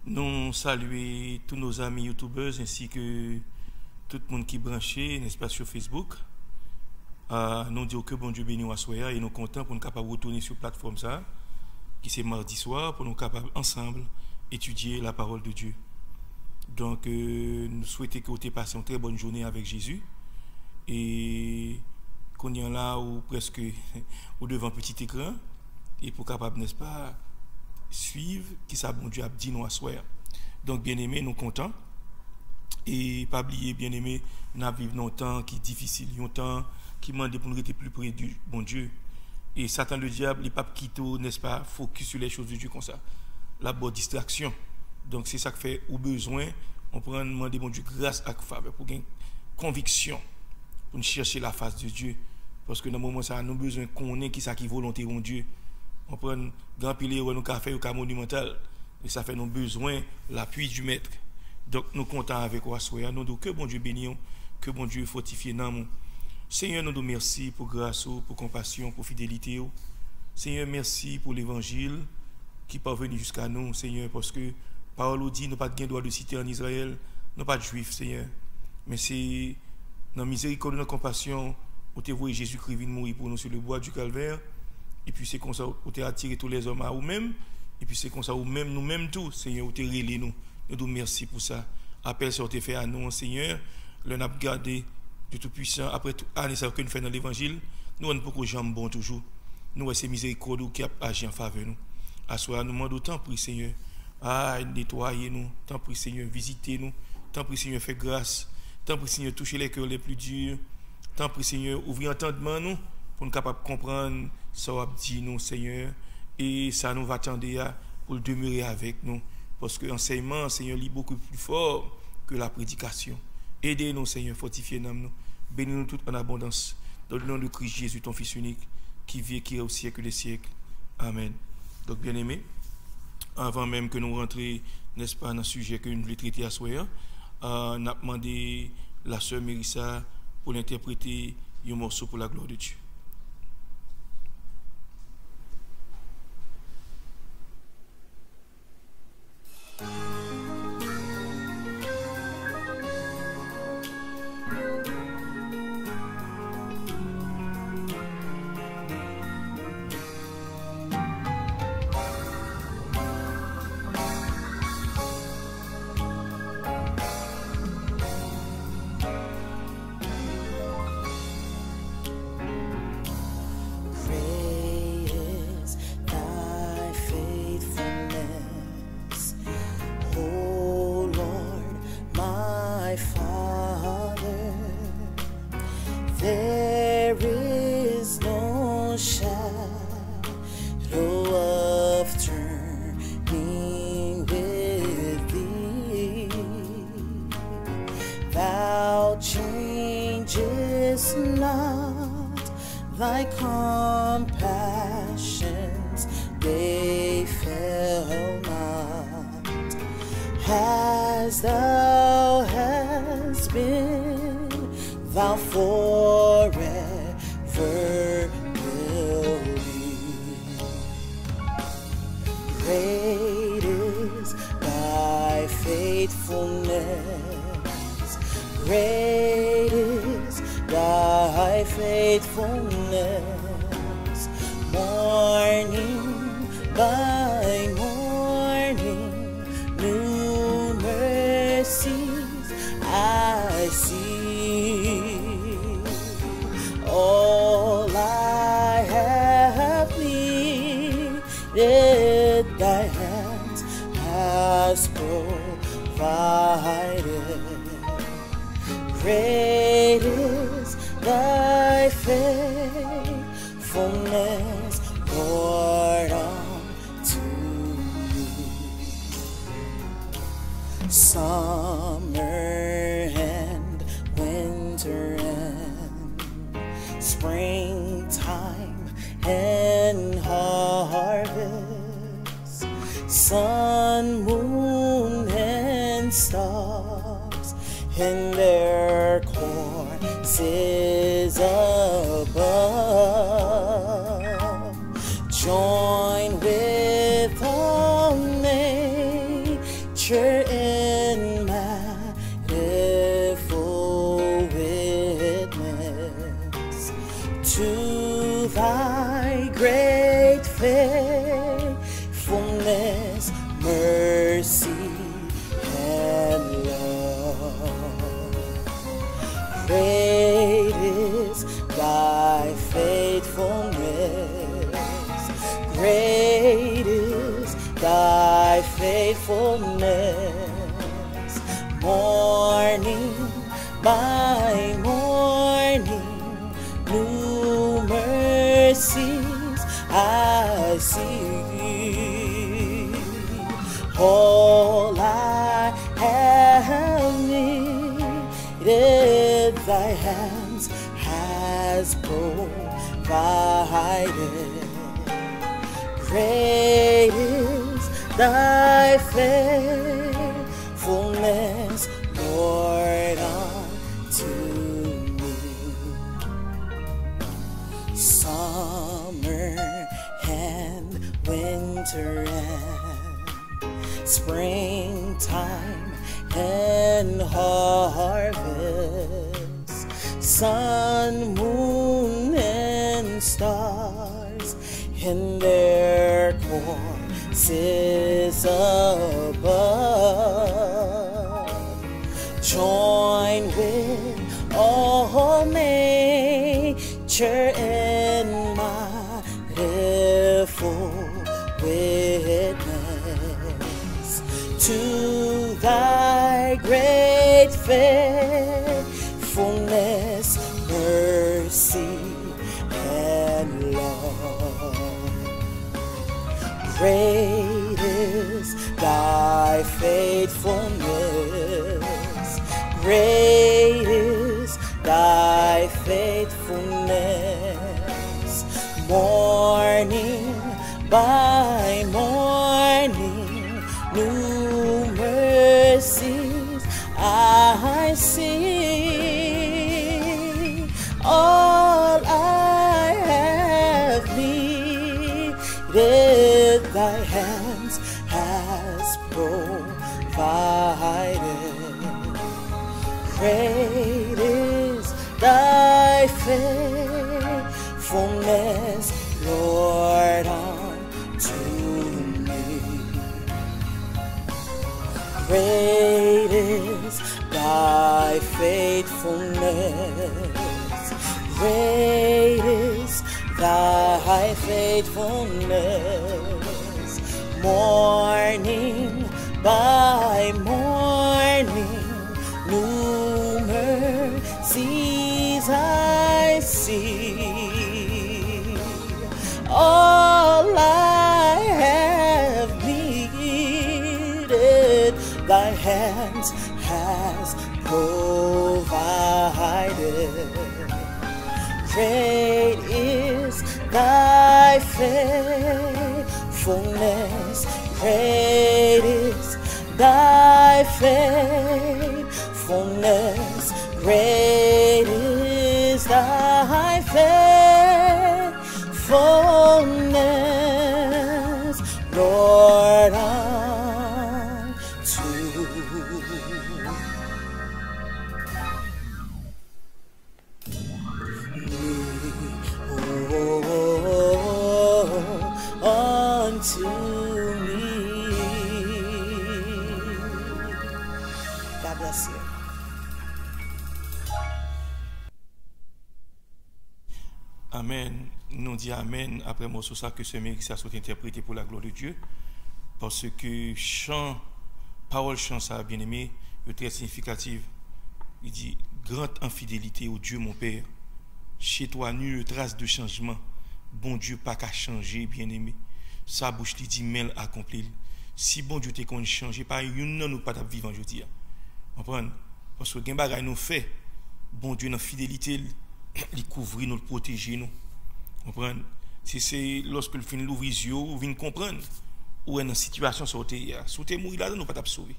Nous saluer tous nos amis youtubeurs ainsi que tout le monde qui est branché, n'est-ce pas, sur Facebook. Nous disons que bon Dieu bénit à soi et nous sommes contents pour nous capables de retourner sur la plateforme ça, qui c'est mardi soir, pour nous capables ensemble étudier la parole de Dieu. Donc nous souhaitons que vous ayez passé une très bonne journée avec Jésus et qu'on y est là ou presque ou devant un petit écran et pour capable, n'est-ce pas, suivre qui ça bon Dieu a dit nous à soir. Donc bien aimé, nous contents et pas oublier bien aimé, nous vivons un temps qui est difficile, un temps qui demande pour nous être plus près du bon Dieu. Et Satan le diable, il pas quitter, n'est-ce pas, focus sur les choses de Dieu comme ça. La bonne distraction. Donc c'est ça que fait au besoin, on prend demander bon Dieu grâce à faveur pour gagner conviction pour nous chercher la face de Dieu parce que dans le moment ça nous besoin qu'on ait qui ça qui volonté de Dieu. On prend grand pilier ou nous café ou cas monumental et ça fait nos besoins l'appui du maître. Donc nous comptons avec vous soir, nous disons que bon Dieu bénisse, que bon Dieu fortifie dans nous. Seigneur, nous merci pour grâce, pour compassion, pour fidélité. Seigneur, merci pour l'évangile qui est parvenu jusqu'à nous, Seigneur, parce que parole dit, nous pas de droit de cité en Israël, nous pas de juifs, Seigneur. Mais c'est dans la miséricorde et dans la compassion, où tu vois Jésus-Christ vient mourir pour nous sur le bois du calvaire. Et puis c'est comme ça où tu as attiré tous les hommes à nous-mêmes. Et puis c'est comme ça où même nous-mêmes tous, Seigneur, où tu as relé nous. Nous disons merci pour ça. Appel ça tu fait à nous, Seigneur. Le n'a gardé de Tout-Puissant. Après tout année ça que nous faisons dans l'évangile, nous on beaucoup jambes bon toujours. Nous c'est miséricorde qui a agi en faveur nous. À soi nous demandons tant pour Seigneur. Nettoyez-nous. Tant pour Seigneur, visitez-nous. Tant pour Seigneur, faites grâce. Tant pour Seigneur, touchez les cœurs les plus durs. Tant pour Seigneur, ouvrez entendement nous pour nous capables de comprendre ça va dire nous, Seigneur. Et ça nous va attendre pour demeurer avec nous. Parce que l'enseignement, Seigneur, est beaucoup plus fort que la prédication. Aidez-nous, Seigneur, fortifiez-nous. Bénis-nous tout en abondance. Dans le nom de Christ Jésus, ton Fils unique, qui vit et qui est au siècle des siècles. Amen. Donc, bien aimé, avant même que nous rentrions, n'est-ce pas, dans le sujet que nous voulons traiter à soir, on a demandé la sœur Mérissa pour l'interpréter un morceau pour la gloire de Dieu. Thy compassions, they fail not. As thou hast been, thou forever will be. Great is thy faithfulness. Great is thy faithfulness. Morning by morning, new mercies I see. All I have needed, thy hands have Great is thy faithfulness, Lord, unto me. Summer and winter and springtime and harvest, sun, moon, and stars in their courses above, join with all nature in manifold witness to thy great faithfulness, mercy, and love. Great is thy faithfulness, great is thy faithfulness. Morning by morning, new mercies I see. All I have needed, thy hands has provided. Great is thy faithfulness, Lord, unto me. Summer and winter and springtime and harvest, sun, moon, and stars in their courses above, join with all nature in manifold witness to thy great faithfulness, mercy, and love. Great is thy faithfulness, great is thy faithfulness. Morning by morning, new mercies I see. All I have needed, thy hands has provided. Great is thy faithfulness, Lord, unto me. Great is thy faithfulness, great is thy faithfulness. Morning by morning, new mercies I see. All I have needed, thy hands has provided. Great is thy faithfulness, great is thy faithfulness, great is thy faithfulness, Lord, unto unto me. God bless you. Amen. Nous disons Amen après moi sur ça que ce mérite ça soit interprété pour la gloire de Dieu. Parce que chant, parole chant ça bien aimé, est très significative. Il dit grande infidélité au Dieu mon Père. Chez toi, nulle trace de changement. Bon Dieu, pas qu'à changer, bien-aimé. Sa bouche li dit, mais accompli. Si bon Dieu t'est qu'on change, pas une non nous pas vivre aujourd'hui. Comprendre? Parce que gen bagay nous fait, bon Dieu, dans fidélité, il couvre nous, protéger nous. Comprendre? C'est lorsque le fin l'ouvre les yeux, vous venez comprendre où est dans situation sortie. Si tu es mort là-dedans, nous pas sauver.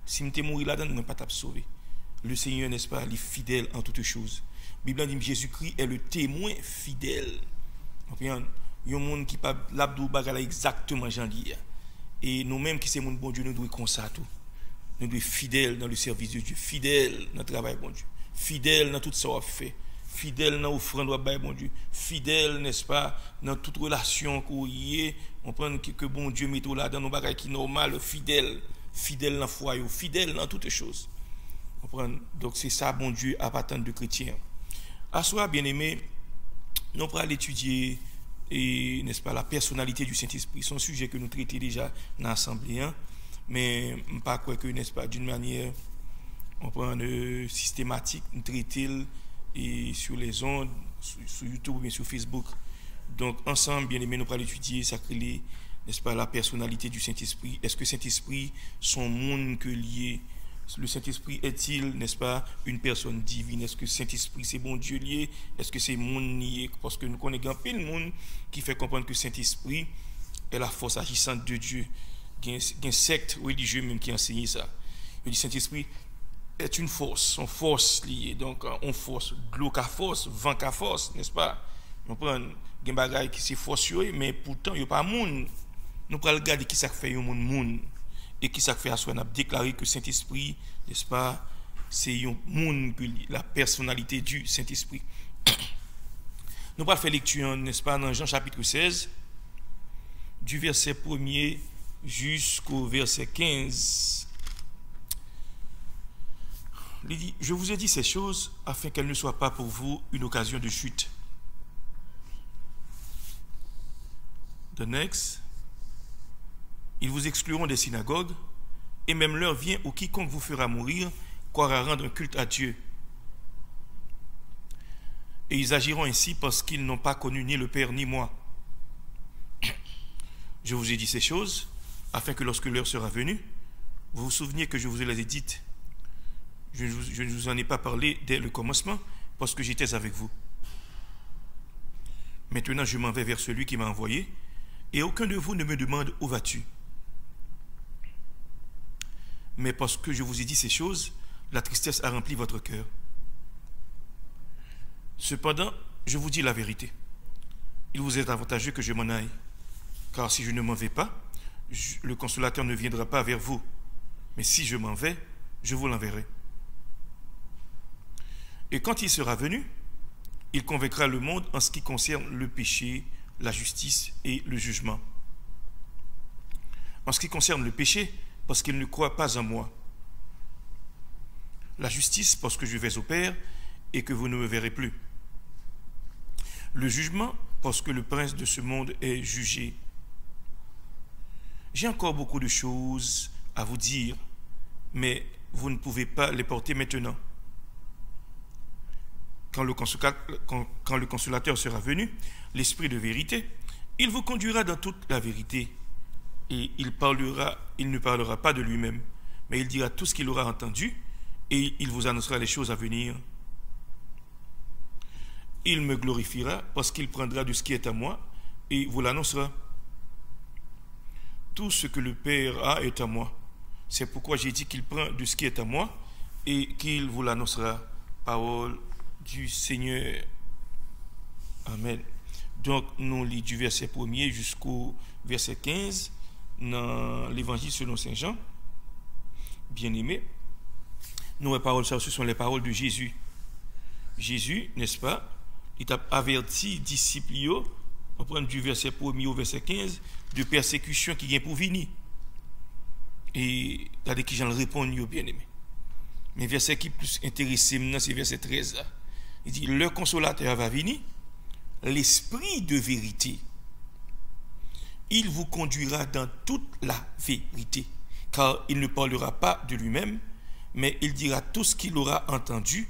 Si tu es mort là-dedans, nous pas sauver. Le Seigneur, n'est-ce pas, il est fidèle en toutes choses. La Bible dit Jésus-Christ est le témoin fidèle. Il y a un monde qui pas l'abdou bagala exactement j'en dis. Et nous-mêmes qui sommes bon Dieu, nous devons comme ça tout. Nous devons être fidèles dans le service de Dieu, fidèles dans le travail bon Dieu, fidèles dans tout ce qu'on fait, fidèles dans l'offrande de bon Dieu, fidèles, n'est-ce pas, dans toute relation qu'on y est. On prend que bon Dieu met là dans nos bagages qui normal, fidèles dans le foyer, fidèles dans toutes choses. Donc c'est ça, bon Dieu, à attendre de chrétiens. À soi, bien-aimé, nous allons étudier, n'est-ce pas, la personnalité du Saint-Esprit. C'est un sujet que nous traitons déjà dans l'Assemblée, hein? Mais je ne pas croire que, n'est-ce pas, d'une manière systématique, nous traitons sur les ondes, sur YouTube, mais sur Facebook. Donc, ensemble, bien-aimé, nous allons étudier, sacré, n'est-ce pas, la personnalité du Saint-Esprit. Est-ce que Saint-Esprit, son monde que lié? Le Saint-Esprit est-il, n'est-ce pas, une personne divine? Est-ce que Saint-Esprit, c'est bon Dieu lié? Est-ce que c'est monde lié? Parce que nous connaissons un peu le monde qui fait comprendre que Saint-Esprit est la force agissante de Dieu. Il y a un secte religieux même qui enseigne ça. Il dit Saint-Esprit est une force liée. Donc, on force, de l'eau qu'à force, vent qu'à force, n'est-ce pas? On prend des bagages qui sont forcés, mais pourtant, il n'y a pas de monde. Nous prenons regarder qui ça fait un monde. Et qui ça fait à soi, on a déclaré que Saint-Esprit, n'est-ce pas, c'est un monde, la personnalité du Saint-Esprit. Nous allons faire lecture, n'est-ce pas, dans Jean chapitre 16, du verset 1er jusqu'au verset 15. Il dit, je vous ai dit ces choses afin qu'elles ne soient pas pour vous une occasion de chute. The next. Ils vous excluront des synagogues, et même l'heure vient où quiconque vous fera mourir croira rendre un culte à Dieu. Et ils agiront ainsi parce qu'ils n'ont pas connu ni le Père ni moi. Je vous ai dit ces choses, afin que lorsque l'heure sera venue, vous vous souveniez que je vous les ai dites. Je ne vous en ai pas parlé dès le commencement, parce que j'étais avec vous. Maintenant, je m'en vais vers celui qui m'a envoyé, et aucun de vous ne me demande où vas-tu. Mais parce que je vous ai dit ces choses, la tristesse a rempli votre cœur. Cependant, je vous dis la vérité. Il vous est avantageux que je m'en aille. Car si je ne m'en vais pas, le consolateur ne viendra pas vers vous. Mais si je m'en vais, je vous l'enverrai. Et quand il sera venu, il convaincra le monde en ce qui concerne le péché, la justice et le jugement. En ce qui concerne le péché, parce qu'il ne croit pas en moi. La justice, parce que je vais au Père et que vous ne me verrez plus. Le jugement, parce que le prince de ce monde est jugé. J'ai encore beaucoup de choses à vous dire, mais vous ne pouvez pas les porter maintenant. Quand le consolateur sera venu, l'Esprit de vérité, il vous conduira dans toute la vérité. Et il ne parlera pas de lui-même, mais il dira tout ce qu'il aura entendu, et il vous annoncera les choses à venir. Il me glorifiera parce qu'il prendra de ce qui est à moi, et vous l'annoncera. Tout ce que le Père a est à moi. C'est pourquoi j'ai dit qu'il prend de ce qui est à moi, et qu'il vous l'annoncera. Parole du Seigneur. Amen. Donc, nous lisons du verset 1er jusqu'au verset 15. Dans l'évangile selon Saint Jean, bien-aimé, nos paroles, ce sont les paroles de Jésus. Jésus, n'est-ce pas, il a averti les disciples, on prend du verset 1er au verset 15, de persécution qui vient pour venir. Et regardez qui j'en réponds, bien-aimé. Mais verset qui plus intéressé maintenant, c'est verset 13. Là. Il dit, le consolateur va venir, l'Esprit de vérité. Il vous conduira dans toute la vérité, car il ne parlera pas de lui-même, mais il dira tout ce qu'il aura entendu,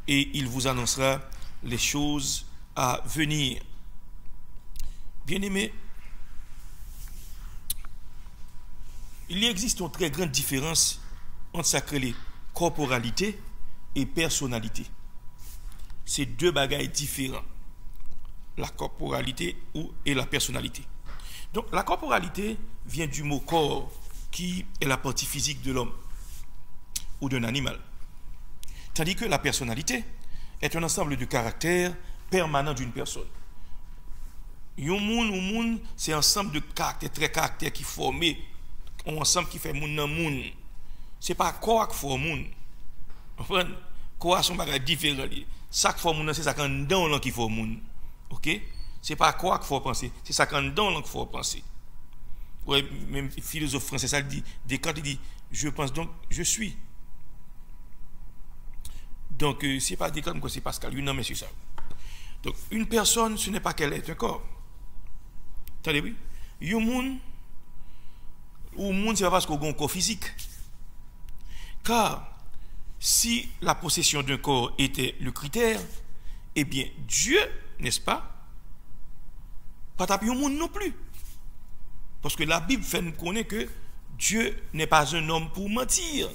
et il vous annoncera les choses à venir. Bien-aimés, il existe une très grande différence entre sacrée corporalité et personnalité. C'est deux bagailles différents. La corporalité et la personnalité. Donc la corporalité vient du mot corps, qui est la partie physique de l'homme ou d'un animal. Tandis que la personnalité est un ensemble de caractères permanents d'une personne. Un monde, c'est un ensemble de caractères qui forment un ensemble qui fait monde dans monde. C'est pas quoi qui forme monde. Vous comprenez? Quoi sont bagages différents. Ça qui forme monde, c'est ça qui dans qui forme monde. OK? C'est pas quoi qu'il faut penser, c'est ça qui dans qu'il faut penser. Ouais, même philosophe français ça dit, Descartes il dit je pense donc je suis. Donc c'est pas Descartes mais c'est Pascal, non mais c'est ça. Donc une personne ce n'est pas qu'elle est un corps. Attendez oui. Un monde ou monde c'est pas parce qu'on a un corps physique. Car si la possession d'un corps était le critère, eh bien Dieu, n'est-ce pas, pas taper un monde non plus. Parce que la Bible fait nous connaître que Dieu n'est pas un homme pour mentir.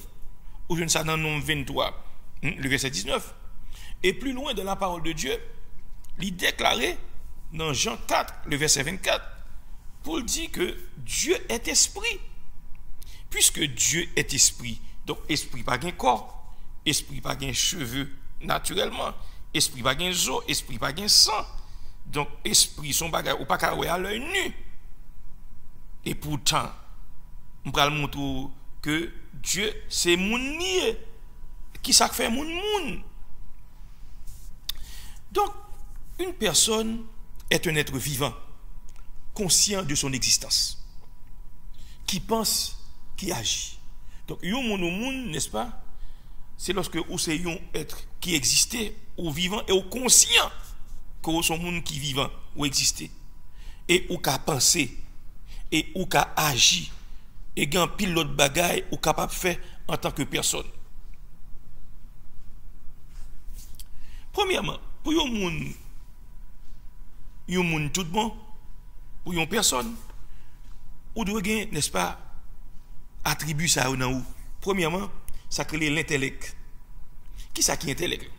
Ou je ne sais pas dans Nom 23, le verset 19. Et plus loin de la parole de Dieu, il déclarait dans Jean 4, le verset 24, pour dire que Dieu est esprit. Puisque Dieu est esprit, donc esprit pas un corps, esprit pas un cheveux naturellement, esprit pas un os, esprit pas un sang. Donc esprit son bagage ou pas qu'à à l'œil nu. Et pourtant, on va montrer que Dieu c'est moun nié. Qui ça fait moun? Donc une personne est un être vivant, conscient de son existence, qui pense, qui agit. Donc yon moun, n'est-ce pas? C'est lorsque ou c'est un être qui existait ou vivant et ou conscient que son monde qui vivant ou existait et ou qu'a pensé et ou qu'a agi et gan pile l'autre bagaille ou capable faire en tant que personne. Premièrement, pour un monde tout bon, pour une personne, ou doit gagner, n'est-ce pas, attribut ça ou non. Premièrement, ça crée l'intellect. Qui ça qui est intellect?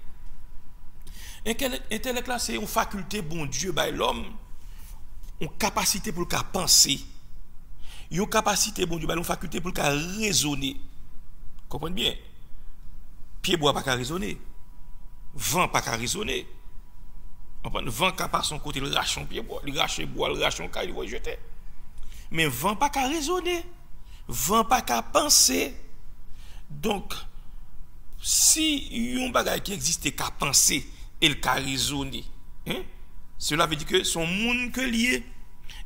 Intellect là, c'est une faculté, bon Dieu, by l'homme, une capacité pour le penser. Une capacité, bon Dieu, une faculté pour le raisonner. Comprenez bien? Pied bois pas qu'à raisonner. Vent pas qu'à raisonner. Vent qui passe son côté, le rachon pied bois, le rachon bois, le rachon caille, il va jeter. Mais vent pas qu'à raisonner. Vent pas qu'à penser. Donc, si yon bagay qui existe qu'à penser et qu'à raisonner, cela veut dire que son monde que lié,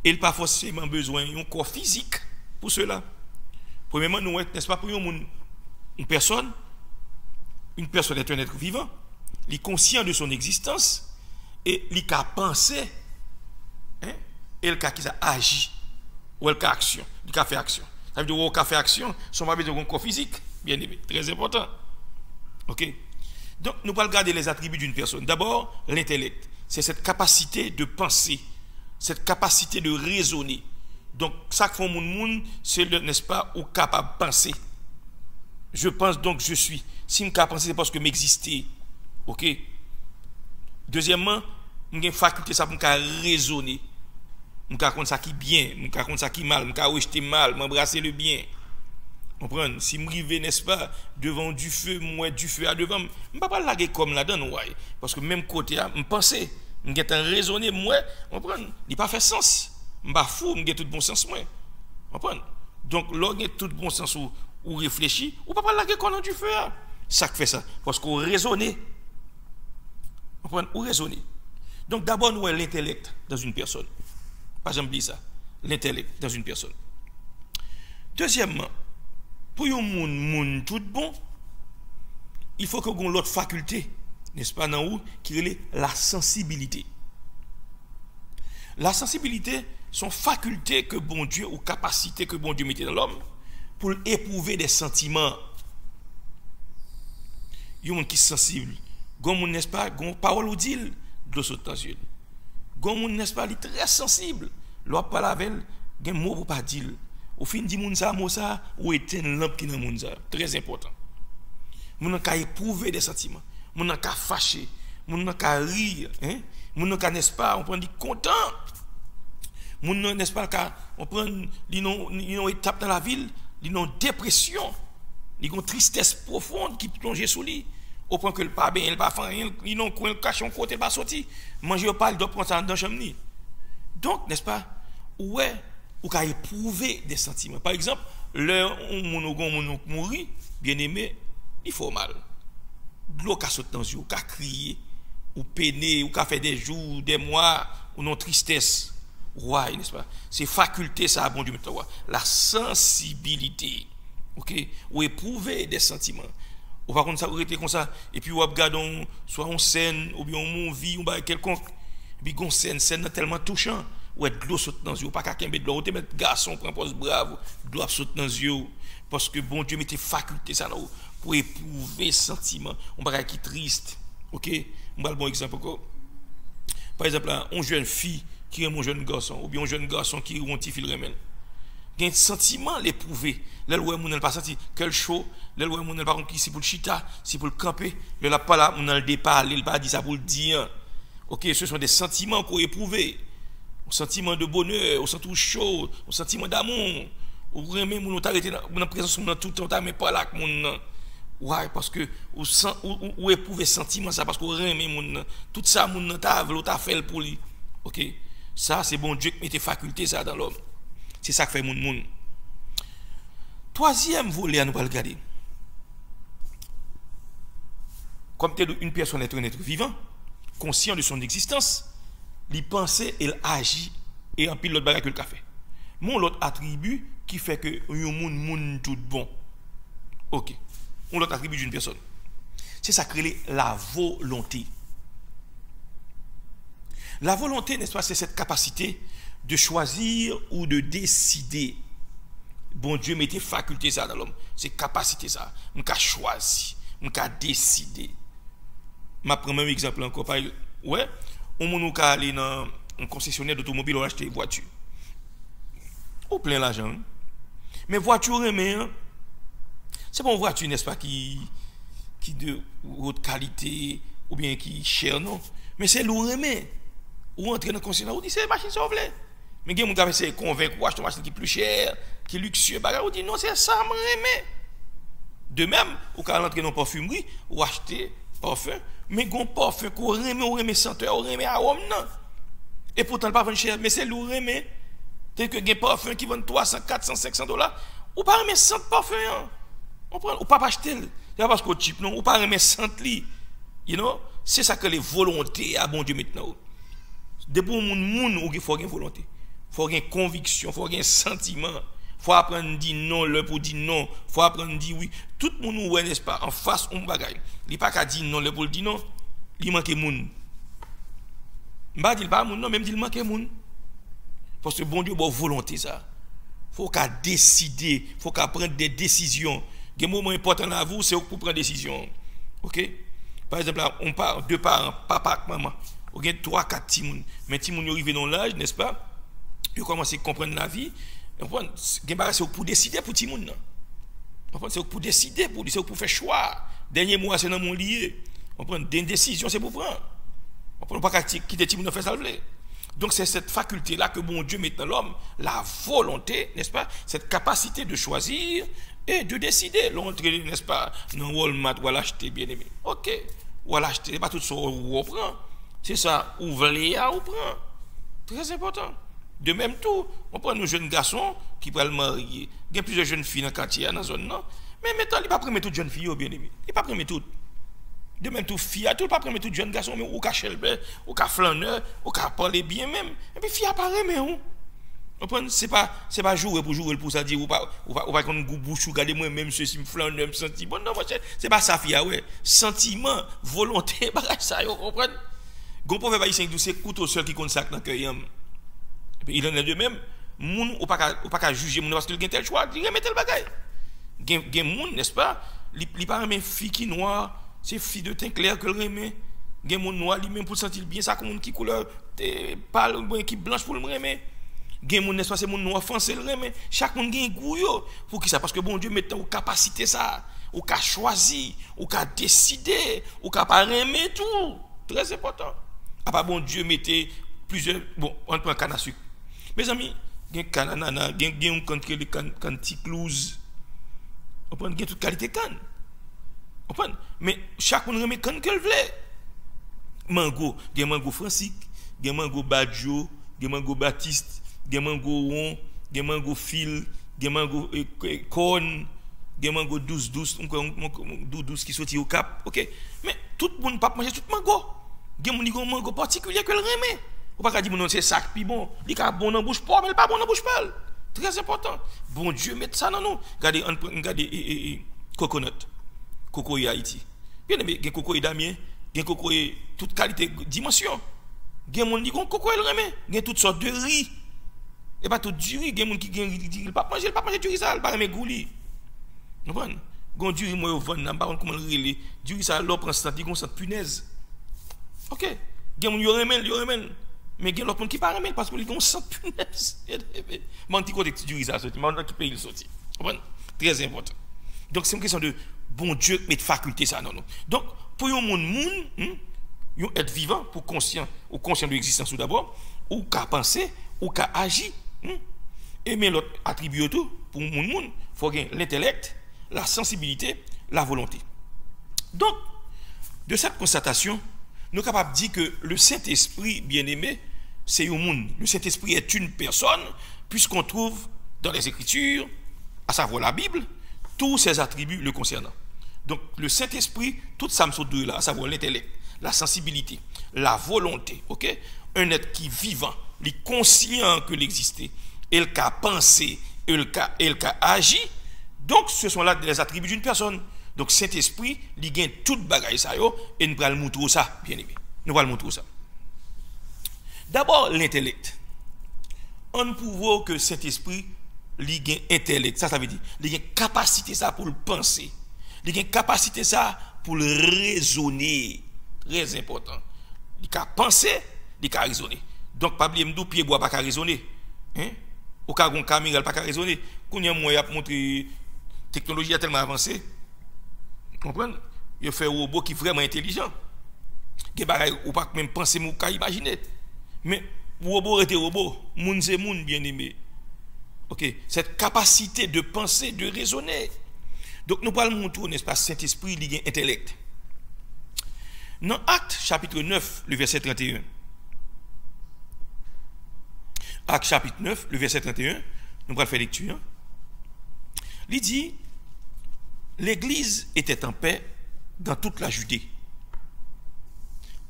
il n'a pas forcément besoin d'un corps physique pour cela. Premièrement, nous, n'est-ce pas, pour une personne est un être vivant, il est conscient de son existence et il a pensé, et il a agi, ou il a action, il a fait action. Ça veut dire qu'il a fait action, son pas besoin d'un corps physique, bien aimé, très important. Ok? Donc, nous allons regarder les attributs d'une personne. D'abord, l'intellect. C'est cette capacité de penser, cette capacité de raisonner. Donc, ça que fait mon monde, c'est, n'est-ce pas, ou capable de penser. Je pense donc je suis. Si je suis capable de penser, c'est parce que m'exister. Ok? Deuxièmement, j'ai une faculté ça pour raisonner. Je peux raconter ça qui est bien, je peux raconter ça qui est mal, je peux rejeter mal, m'embrasser le bien. Comprendre? Si je m'arrive, n'est-ce pas, devant du feu, moi du feu à devant, je ne peux pas laguer comme là-dedans, ouais. Parce que même côté, je pense, je vais raisonner, moi, comprendre? Il n'a pas fait sens. Je ne suis pas fou, je tout bon sens, moi. Comprendre? Donc, là, il tout bon sens ou réfléchir, ou pas laguer comme du feu. Ça fait ça. Parce qu'on raisonne. Comprendre? Ou raisonner. Donc, d'abord, nous avons l'intellect dans une personne. Pas jamais oublier ça. L'intellect dans une personne. Deuxièmement, pour un monde tout bon, il faut qu'on ait l'autre faculté, n'est-ce pas, dans où, qui est la sensibilité. La sensibilité, sont facultés que bon Dieu, ou capacités que bon Dieu mettait dans l'homme, pour éprouver des sentiments. Il y a un monde qui est sensible, Gon moun n'est-ce pas, gon parole ou dit, de l'eau saute dans les yeux. Gon moun n'est-ce pas, il est très sensible. L'on parle avec elle, gen mot pour pas dire. Au fin di moun ça, mot ça, ou éteindre lampe qui dans moun ça. Très important. Moun ka éprouver des sentiments. Moun ka fâcher. Moun ka rire. Hein? Moun ka n'est-ce pas, on prend dit content. Moun n'est-ce pas, on prend une étape dans la ville, une dépression, une tristesse profonde qui plonge sous lui. Au point que le pas bien, il pas faim, il non coin cache côté pas sorti. Manger pas, il doit prendre ça dans chambre ni. Donc, n'est-ce pas? Ouais, ou ka éprouver des sentiments. Par exemple, l'heure où mon mourit, bien aimé, il faut mal. De l'eau qui saute dans les yeux, qui crier, ou peiner, ou qui fait des jours, des mois, ou non tristesse. Ouais, n'est-ce pas? C'est faculté, ça, bon Dieu, maintenant, la sensibilité, ok? Ou éprouver des sentiments. Ou par contre, ça aurait été comme ça, et puis, ou regardons, soit on scène, ou bien on vie, ou bien quelconque, et puis, on scène tellement touchant, ou de l'eau saute dans les yeux, pas qu'à de l'eau, ou te mettre garçon, prend poste brave, de l'eau saute dans les yeux, parce que bon Dieu mettait faculté, ça, pour éprouver sentiments. On va qui triste, ok? On va le bon exemple encore. Par exemple, là, une jeune fille qui est mon jeune garçon, ou bien un jeune garçon qui est un petit fil remède. Il y a un sentiment l'éprouver. Là, où on n'a pas senti quel chaud, là, où on n'a pas compris si pour le chita, si pour le camper, là, là, pas là, on a le départ, il n'a pas dit ça pour le dire. Ok, ce sont des sentiments qu'on éprouve. Un sentiment de bonheur, un sentiment chaud, un sentiment d'amour. Ou remet mon arrêté dans présence dans tout le temps, mais pas là que mon. Ouais, parce que ou éprouver sentiment ça parce qu'on remet mon tout ça mon t'a fait pour lui. OK. Ça c'est bon Dieu qui mettait faculté ça dans l'homme. C'est ça que fait mon. Troisième volet à nous regarder. Comme une personne est un être vivant, conscient de son existence, il pense et il agit et en pile l'autre bagage que le fait. Mon l'autre attribut qui fait que un monde tout bon. OK. On l'autre attribut d'une personne. C'est ça qui est la volonté. La volonté, n'est-ce pas, c'est cette capacité de choisir ou de décider. Bon Dieu mettait faculté ça dans l'homme. C'est capacité ça. On a choisi, on a décidé. Ma premier exemple encore, ouais, on a aller dans un concessionnaire d'automobile ou acheter une voiture. Ou plein l'argent. Mais voiture remet, c'est pas une voiture, n'est-ce pas, qui de haute qualité ou bien qui chère, non. Mais c'est l'eau remet. Ou entrer dans le concessionnaire, ou dit c'est machine ça, vous voulez. Mais il y a des gens qui convaincre ou acheter une machine qui est plus chère, qui est luxueux, ou dit non, c'est ça, je remet. De même, ou quand entrer dans la parfumerie, ou acheter parfum, mais il y a un parfum qu'on remet senteur, on remet arôme, non. Et pourtant, le parfum cher, mais c'est l'eau remet. Tel que des parfums qui vendent 300, 400, 500 $, ou pas remettre 100 parfums. Ou pas acheter. C'est parce qu'on cheap, non, ou pas remettre 100 li. You know? C'est ça que les volontés à bon Dieu maintenant. Depuis il faut une volonté. Il faut une conviction, il faut un sentiment. Il faut apprendre à dire non, le pour dire non. Il faut apprendre à dire oui. Tout le monde, n'est-ce pas, en face, on bagaille. Il n'y a pas qu'à dire non, le pour dire non. Il manque de monde. Je ne dis pas non, même il manque de monde. Parce que bon Dieu a volonté ça. Il faut qu'à décider, il faut qu'à prendre des décisions. Il y a un moment important à vous, c'est pour prendre des décisions. OK? Par exemple, là, on parle deux parents, papa et maman. On a 3, 4 petits moun. Mais petits moun arrivent dans l'âge, n'est-ce pas? Ils commencent à comprendre la vie. C'est pour décider pour petits moun. C'est pour décider, c'est pour faire choix. Dernier mois, c'est dans mon lié. On prend des décisions, c'est pour prendre. On ne peut pas quitter petit moun faire ça. Donc c'est cette faculté-là que bon Dieu met dans l'homme, la volonté, n'est-ce pas? Cette capacité de choisir et de décider. L'entrée, n'est-ce pas? Dans Walmart, ou à l'acheter, bien aimé. OK. Ou à l'acheter, pas tout ça, ou on prend. C'est ça, ou voulez, ou prend. Très important. De même tout, on prend nos jeunes garçons qui peuvent le marier. Il y a plusieurs jeunes filles dans le quartier, dans la zone, non? Mais maintenant, il ne peut pas prendre toutes les jeunes filles, bien aimé. Il ne peut pas prendre toutes. De même tout fille, il ne peut pas prendre toutes les jeunes garçons, mais ou qu'à chelber, ou qu'à flâneur, ou qu'à parler bien même. Et puis, fille apparaît, mais on. C'est pas jouer pour ça dire, ou pas qu'on bouche, regarder moi-même, ceci, me flâneur, me sentir. Bon, non, c'est pas ça, fille, ouais. Sentiment, volonté, ça, vous comprenez? Gon proverbe haïtien dit c'est couteau seul qui consacre dans cœur. Il en est de même, moun ou pas juger moun parce qu'il a tel choix, il remet tel bagaille. Gen moun, n'est-ce pas? Li pas même fille qui noire C'est fille de teint clair que le remet. Gen moun noir lui-même pour sentir bien ça comme moun qui couleur pâle ou qui blanche pour le remet. Gen moun n'est pas c'est moun noir foncé le remet. Chaque monde gen goût yo. Pour qui ça parce que bon Dieu met en capacité ça, ou qu'a choisi, ou qu'a décidé, ou qu'a pas remet tout. Très important. À part bon Dieu mettez plusieurs bon on prend canne à sucre. Mes amis, gen canne ananas, gen on contre les canne ticlouse. On prend gen toute qualité canne. On prend mais chaque monde remet canne qu'elle veut. Mango, gen mango Francique, gen mango Badjo, gen mango Baptiste, gen mango Ron, gen mango Fil, gen mango Corn, gen mango 12 qui sorti au Cap. OK. Mais tout le monde pas manger tout mango. Gen moun gon mango particulier que le remet. Ou pas dire non c'est sac puis bon, il ka bon dans bouche pas mais pas bon dans bouche pas. Très important. Bon Dieu met ça dans nous. Regardez coconut. Coco Haïti. Bien aimé, gen coco Damien. Gen coco toute qualité dimension. Gen moun dit gon coco el remet, gen toutes sortes de riz. Et pas tout du riz, gen moun qui gen il pas manger du riz ça, pas remet gouli. Vous comprenez? Gon du riz moi vendre nan pas comment relé. Du riz ça l'on prend ça dit gon ça punaise. OK. Gen moun yo remet. Mais gen l'autre monde qui pas remet parce que il gon ça punaise. Mon petit côté du riz ça sorti, mon qui pays il sorti. Vous comprenez? Très important. Donc c'est une question de bon Dieu met faculté ça non. Donc pour un monde être vivant pour conscient de l'existence tout d'abord ou qu'à penser ou qu'à agir et mais l'autre attribut tout pour monde faut gagner l'intellect, la sensibilité, la volonté. Donc de cette constatation nous sommes capables de dire que le Saint-Esprit bien-aimé c'est un monde. Le Saint-Esprit est une personne puisqu'on trouve dans les Écritures, à savoir la Bible, tous ses attributs le concernant. Donc le Saint-Esprit, tout ça me saute là, à savoir l'intellect, la sensibilité, la volonté, OK? Un être qui vivant, il est conscient que l'existait, il a pensé, il a agi. Donc ce sont là les attributs d'une personne. Donc Saint-Esprit, il gagne toute bagaille ça yo et nous allons montrer ça, bien aimé. Nous allons montrer ça. D'abord l'intellect. On peut voir que Saint-Esprit il gagne intellect, ça veut dire, il gagne capacité ça pour le penser. Il a une capacité ça pour le raisonner. Très important. Il a pensé, il a raisonné. Donc, pas oublier m'dou pied bois pas raisonner. Hein? Au cas où un caméra pas raisonner. Quand il y a moyen pour montrer technologie a tellement avancé. Comprenez? Il fait un robot qui est vraiment intelligent. Qui bagaille ou pas même penser ou pas imaginer. Mais robot était robot, moun c'est moun bien aimé. OK, cette capacité de penser, de raisonner. Donc nous parlons montrer n'est-ce pas Saint-Esprit il y a intellect. Dans Actes chapitre 9 le verset 31. Actes chapitre 9 le verset 31, nous allons faire lecture. Il dit l'église était en paix dans toute la Judée,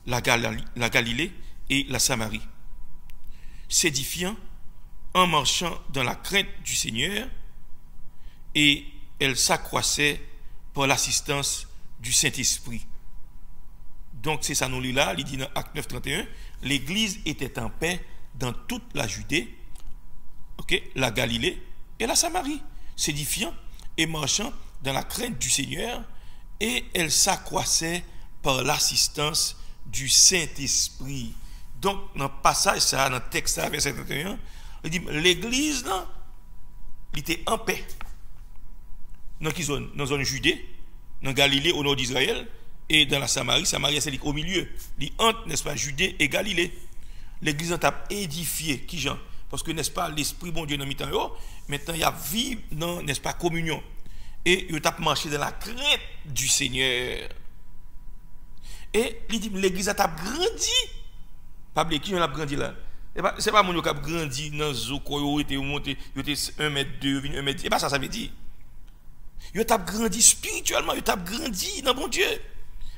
la Galilée et la Samarie, s'édifiant en marchant dans la crainte du Seigneur, et elle s'accroissait par l'assistance du Saint-Esprit. Donc c'est ça nous lit là, il dit dans Acte 9, 31, l'église était en paix dans toute la Judée, OK, la Galilée et la Samarie, s'édifiant et marchant dans la crainte du Seigneur, et elle s'accroissait par l'assistance du Saint-Esprit. Donc dans le passage ça, dans le texte ça, verset 31, il dit l'église là, il était en paix. Dans quelle zone? Dans la zone Judée, dans Galilée au nord d'Israël, et dans la Samarie. Samarie c'est au milieu. Il entre, n'est-ce pas, Judée et Galilée. L'église a édifié, qui Jean? Parce que, n'est-ce pas, l'Esprit bon Dieu dans mi-temps, maintenant il y a vie dans, n'est-ce pas, communion. Et il a marché dans la crainte du Seigneur. Et il dit, l'église a grandi. Pas oublier qui a grandi là? C'est pas mon qui a grandi dans Zoko, il était monté, il était 1 mètre 2, 1 mètre 10. Et pas ça, ça veut dire. Yo t'a grandi spirituellement, yo t'a grandi dans bon Dieu.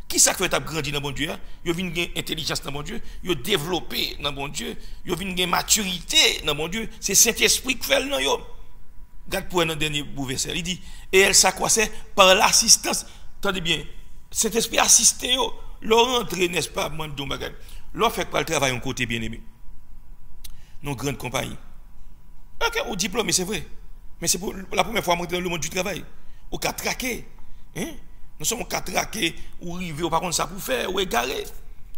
Qui ça fait t'a grandi dans bon Dieu? Yo vinn gen intelligence dans bon Dieu, yo développé dans bon Dieu, yo vinn gen maturité dans bon Dieu. C'est Saint-Esprit qui fait le yo. Regarde pour un dernier bout verset, il dit et elle s'accroissait par l'assistance. Attendez bien, Saint-Esprit assisté yo, leur rentrée n'est-ce pas mandon bagay. Leur fait pas le travail en côté bien-aimé. Nos grandes compagnies. OK, au diplôme c'est vrai. Mais c'est pour la première fois dans le monde du travail. Au cas traqué, hein? Nous sommes qu'à traquer ou arriver ou par contre ça pour faire ou égarer.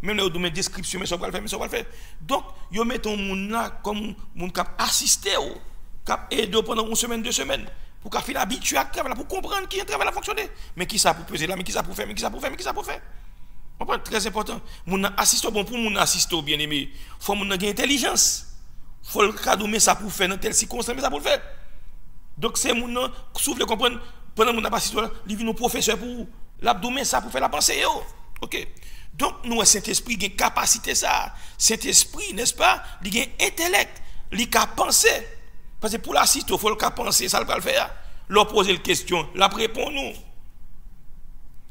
Même dans le description, mais ça va le faire, mais ça va le faire. Donc, ils mettent un monde là comme monde qui a assisté, qui a aidé pendant une semaine, 2 semaines, pour qu'il fasse habitué à travailler, pour comprendre qui est travail à fonctionner. Mais qui ça pour peser là, mais qui ça pour faire, mais qui ça pour faire, mais qui ça pour faire. C'est très important. Mon assistant, bon, pour mon assistant bien aimé, il faut mon intelligence. Il faut le cadeau, mais ça pour faire dans telle circonstance, mais ça pour le faire. Donc, c'est mon souffle comprendre, pendant mon assistant, il vient nos professeurs pour l'abdomen, ça pour faire la pensée. Ok. Donc, nous, Saint-Esprit, il a une capacité ça. Saint-Esprit, n'est-ce pas? Il a un intellect, il a penser. Parce que pour l'assister, il faut le penser, ça le faire. Leur poser une question, la répond-nous.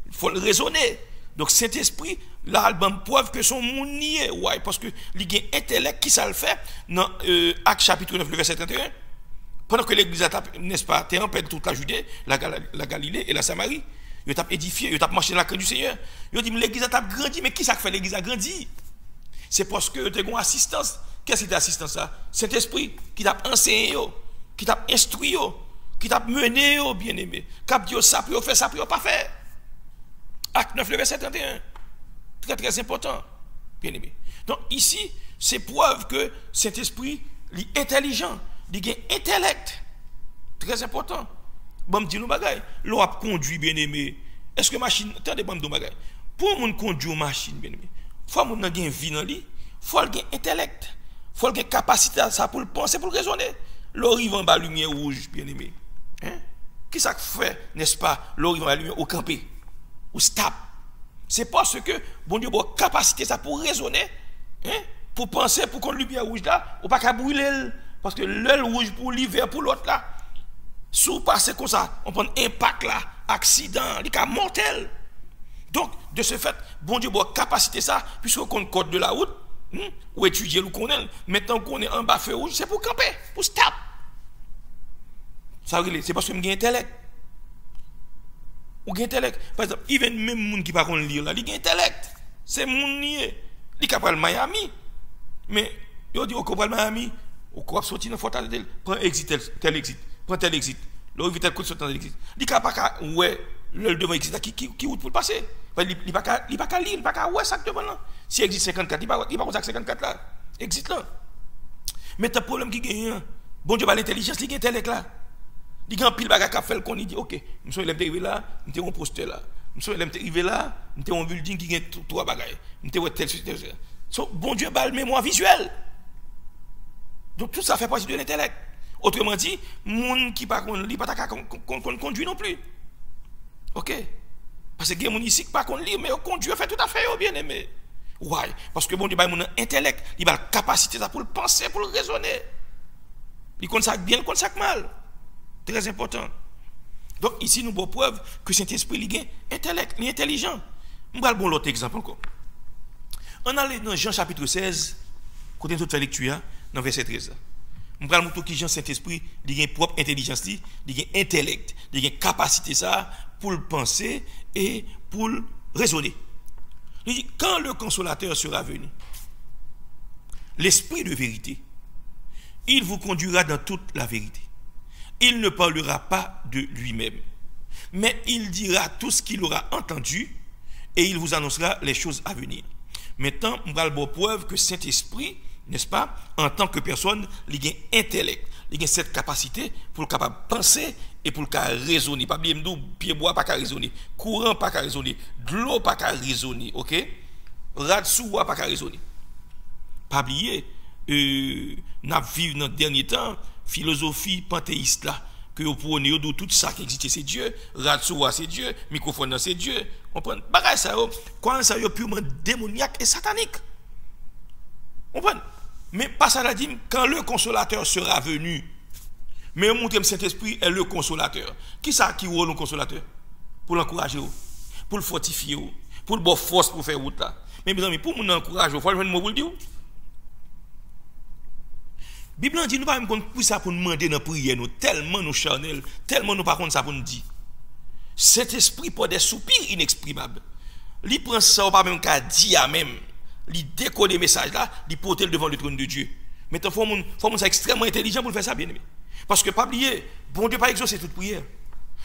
Il faut le raisonner. Donc, Saint-Esprit, l'album preuve que son monde n'y est. Ouais, parce que il a un intellect qui ça le fait. Dans Actes chapitre 9, le verset 31. Pendant que l'église, n'est-ce pas, t'es en paix de toute la Judée, la Galilée et la Samarie. Ils t'ont édifié, ils t'ont marché dans la crainte du Seigneur. Ils ont dit, l'église a grandi, mais qui ça fait l'église a grandi? C'est parce que tu as une assistance. Qu'est-ce que c'est l'assistance ça? Saint-Esprit qui t'a enseigné, qui t'a instruit, qui t'a mené, bien aimé. Qui a dit ça, puis fait ça, puis pas fait. Acte 9, le verset 31. Très, très important, bien aimé. Donc ici, c'est preuve que Saint-Esprit est intelligent, il a un intellect. Très important. Bon, me dit nous bagaille, l'on a conduit bien aimé. Est-ce que machine, attendez, bon, nous bagaille. Pour mon conduire une machine bien aimé, faut mon n'a gain vie dans lui, faut le gain intellect, faut le gain capacité à ça pour le penser, pour le raisonner. L'arrive en bas lumière rouge bien aimé. Hein? Qui ça fait, n'est-ce pas, l'arrive en bas lumière au camper, ou stop. C'est parce que bon Dieu a capacité ça pour raisonner, hein? Pour penser pour qu'on lumière rouge là, ou pas qu'à brûler parce que l'œil rouge pour l'hiver pour l'autre là. Si vous passez comme ça, on prend impact là, accident, il est mortel. Donc, de ce fait, bon Dieu a capacité ça, puisque qu'on code de la route, ou étudier le connaît, maintenant qu'on est en bas feu rouge, c'est pour camper, pour stop. Ça c'est parce que j'ai un intellect. Ou un intellect. Par exemple, il y a même gens qui ne peuvent pas lire là, il y a un intellect. C'est mon nier. Il est capable de Miami. Mais, il dit, au capable de Miami, au capable de sortir dans Fort Lauderdale, prends exit, tel exit. Prends tel exit. Là, il tel coup de sortir dans l'exit. Il n'y a pas ouais, le devant exit qui route pour le passer. Il n'y a pas qu'à lire, il n'y a pas qu'à ouais, ça devant là. Si exit 54, il n'y a pas qu'à 54 là. Exit là. Mais tu as un problème qui gagne. Bon Dieu, l'intelligence, il y a un intellect là. Il y a un pile bagage qui a fait le con, il dit, ok, monsieur, il est arrivé là, il est un poster là. Monsieur, il est arrivé là, il est un building qui a 3 bagages. Il est tel, tel. Bon Dieu, le mémoire visuel. Donc tout ça fait partie de l'intellect. Autrement dit, moun qui pas lit pas conduit non plus. OK? Parce que moun ici qui pas lire mais conduit fait tout à fait bien aimé. Ouais, parce que bon Dieu mon intellect, il a la capacité ça pour le penser, pour le raisonner. Il consacre bien, il consacre mal. Très important. Donc ici nous avons preuve que cet esprit il est intellect, il est intelligent. On va bon l'autre exemple encore. On allait dans Jean chapitre 16, côté toute lecture dans verset 13. On va montrer que Jean Saint-Esprit, il a une propre intelligence, il a un intellect, il a une capacité ça pour le penser et pour le raisonner. Il dit quand le consolateur sera venu, l'esprit de vérité, il vous conduira dans toute la vérité. Il ne parlera pas de lui-même, mais il dira tout ce qu'il aura entendu et il vous annoncera les choses à venir. Maintenant, on va le preuve que Saint-Esprit, n'est-ce pas, en tant que personne, il a un intellect, il a cette capacité pour le capable de penser et pour le raisonner. Pas bien nous, pied bois pas qu'à raisonner, courant pas qu'à raisonner, de l'eau pas qu'à raisonner, ok? Radsou pas qu'à raisonner. Pas oublier, n'a vivre dans le dernier temps, philosophie panthéiste là, que vous prenez de tout ça qui existe, c'est Dieu, Radsou c'est Dieu, microphone c'est Dieu, on prend bagage ça, quoi ça est purement démoniaque et satanique. On prend. Mais pas ça l'a dit quand le consolateur sera venu. Mais montrer que Saint-Esprit est le consolateur. Qui ça qui rôle le consolateur? Pour l'encourager, pour le fortifier, pour le bon force pour faire route là. Mais mes amis, pour nous encourager, il faut le mot dire. Bible dit nous pas même pour ça pour nous demander dans prière nous tellement nous charnel, tellement nous pas contre ça pour nous dire. Cet esprit pour des soupirs inexprimables. Il prend ça pas même qu'à dire à même. Il décode les messages là, il porte le devant le trône de Dieu. Maintenant faut ça extrêmement intelligent pour le faire ça bien aimé. Parce que pas oublier, bon Dieu pas exaucer toute prière.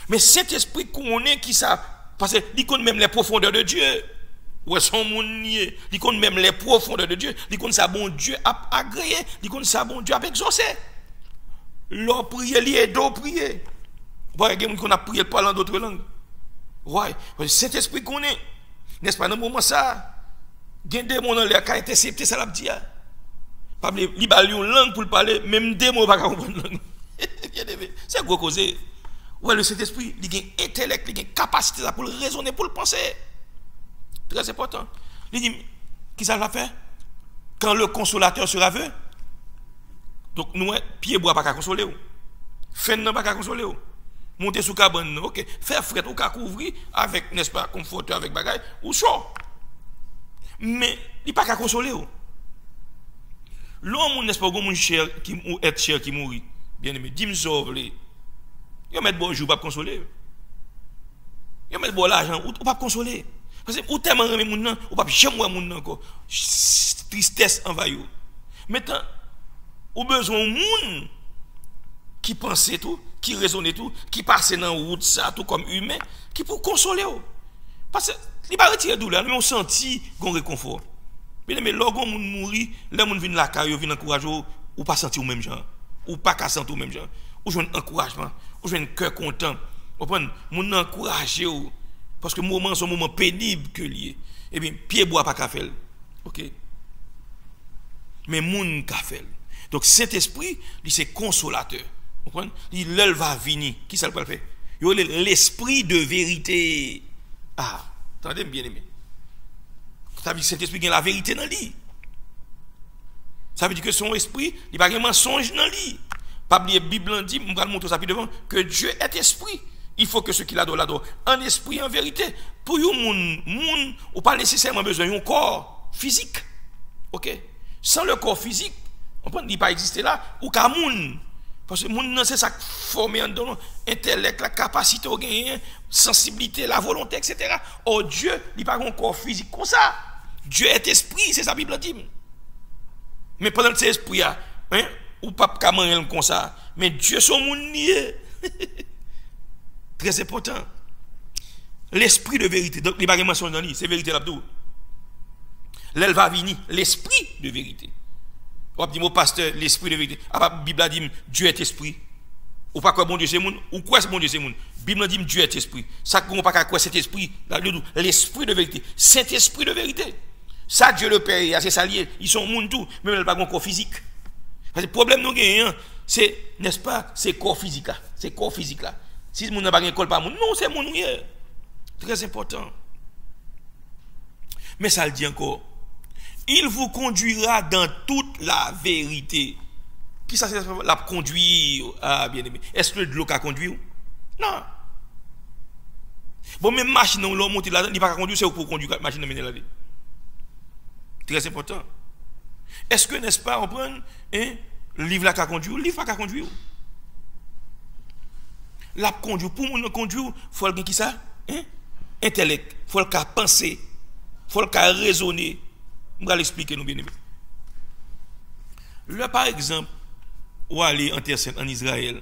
Mais cet esprit qu'on est qui ça Parce qu'il connaît même les profondeurs de Dieu. Où est son monde nié? Il connaît même les profondeurs de Dieu. Il connaît ça bon Dieu a agréé. Il connaît ça bon Dieu a exaucé. L'on prie, il est d'eau prier. Vous voyez, qu'on a prié parlant d'autres langues. Ouais, cet esprit qu'on est, n'est-ce pas, dans le moment ça, il y a des démons dans l'air qui ont intercepté ça, l'a dit. Pas de il a une langue pour parler, même des mots ne peuvent pas comprendre la langue. C'est quoi causer? Ouais, le Saint-Esprit, il a un intellect, il a une capacité pour le raisonner, pour le penser. Très important. Il dit, qui ça va faire? Quand le consolateur sera venu, donc nous, pied bois pas qu'à consoler. Fin n'a pas qu'à consoler. Monter sous cabane, ok. Faire fret ou qu'à couvrir avec, n'est-ce pas, conforteur avec bagaille ou chaud. Mais il pas qu'à consoler. L'homme, n'est-ce pas, mon cher qui est cher qui mourit. Bien aimé, dis-moi sauve les. Il met bon jour pas consoler. Il met bon l'argent ou pas consoler. Parce que ou tellement remet mon nan, ou pas jamais voir mon nan encore. Tristesse envahit. Maintenant, ou besoin monde qui pense tout, qui raisonne tout, qui passe dans route ça tout comme humain, qui pour consoler. Parce que il pas retirer douleur, mais on sentit qu'on réconfort. Mais lorsqu'on mourit, les gens viennent la caille, viennent encourager ou pas sentir au même genre, ou pas qu'à sentir au même genre, ou jouer un encouragement, ou jouer un cœur content. Vous comprenez? Mon encourager parce que moment sont moment pénible que lié. Et bien pied bois pas qu'à faire. OK. Mais moun qu'à faire. Donc Saint-Esprit, il c'est consolateur. Vous comprenez? Il va venir. Qui ça le faire? Il l'esprit de vérité. Ah, attendez bien aimé. Ça veut dire que Saint-Esprit a la vérité dans lui. Ça veut dire que son esprit, il n'y a pas de mensonge dans lui. Pas oublier la Bible dit, on va le montrer ça plus devant, que Dieu est esprit. Il faut que ceux qui l'adorent l'adorent en esprit, en vérité. Pour vous, moun, ou pas nécessairement besoin d'un corps physique. OK? Sans le corps physique, on peut pas exister là, ou qu'à moun. Parce que moun, c'est ça formé en donnant intellect, la capacité au gain, sensibilité, la volonté, etc. Oh Dieu, il n'y a pas un corps physique comme ça. Dieu est esprit, c'est ça la Bible dit. Mais pendant que c'est esprit, hein, ou pas comme ça. Mais Dieu, son moun nié. Très important. L'esprit de vérité. Donc, les bagages mensonges dans lui, c'est vérité là-dedans. L'elle va venir, l'esprit de vérité. On va dire au pasteur, l'esprit de vérité. La Bible dit, Dieu est esprit. Ou pas quoi bon Dieu c'est moun, ou quoi c'est bon Dieu c'est moun. Bible dit, Dieu est esprit. Ça qu'on pas quoi cet esprit, l'esprit de vérité. Saint-esprit de vérité. Ça, Dieu le Père, c'est ça lié. Ils sont moun tout, même le pas un corps physique. Parce que le problème nous gagnons, c'est, n'est-ce pas, c'est corps physique là. C'est corps physique là. Si moun n'a pas un corps pas moun, non, c'est moun nouye. Très important. Mais ça le dit encore. Il vous conduira dans toute la vérité. Qui ça c'est la conduire? Ah, bien aimé. Est-ce que de l'eau a conduit? Non. Bon, même machine, on l'a monté là-dedans, il n'y a pas conduire, c'est pour conduire la machine mener la vie. Très important. Est-ce que, n'est-ce pas, on prend, le livre là qu'a conduit, le livre pas qu'a conduit? La conduire, pour nous conduire, il faut le qui ça? Intellect. Il faut le cas penser. Il faut le cas raisonner. Je vais l'expliquer, nous bien aimés. Là, par exemple, ou aller en terre sainte en Israël.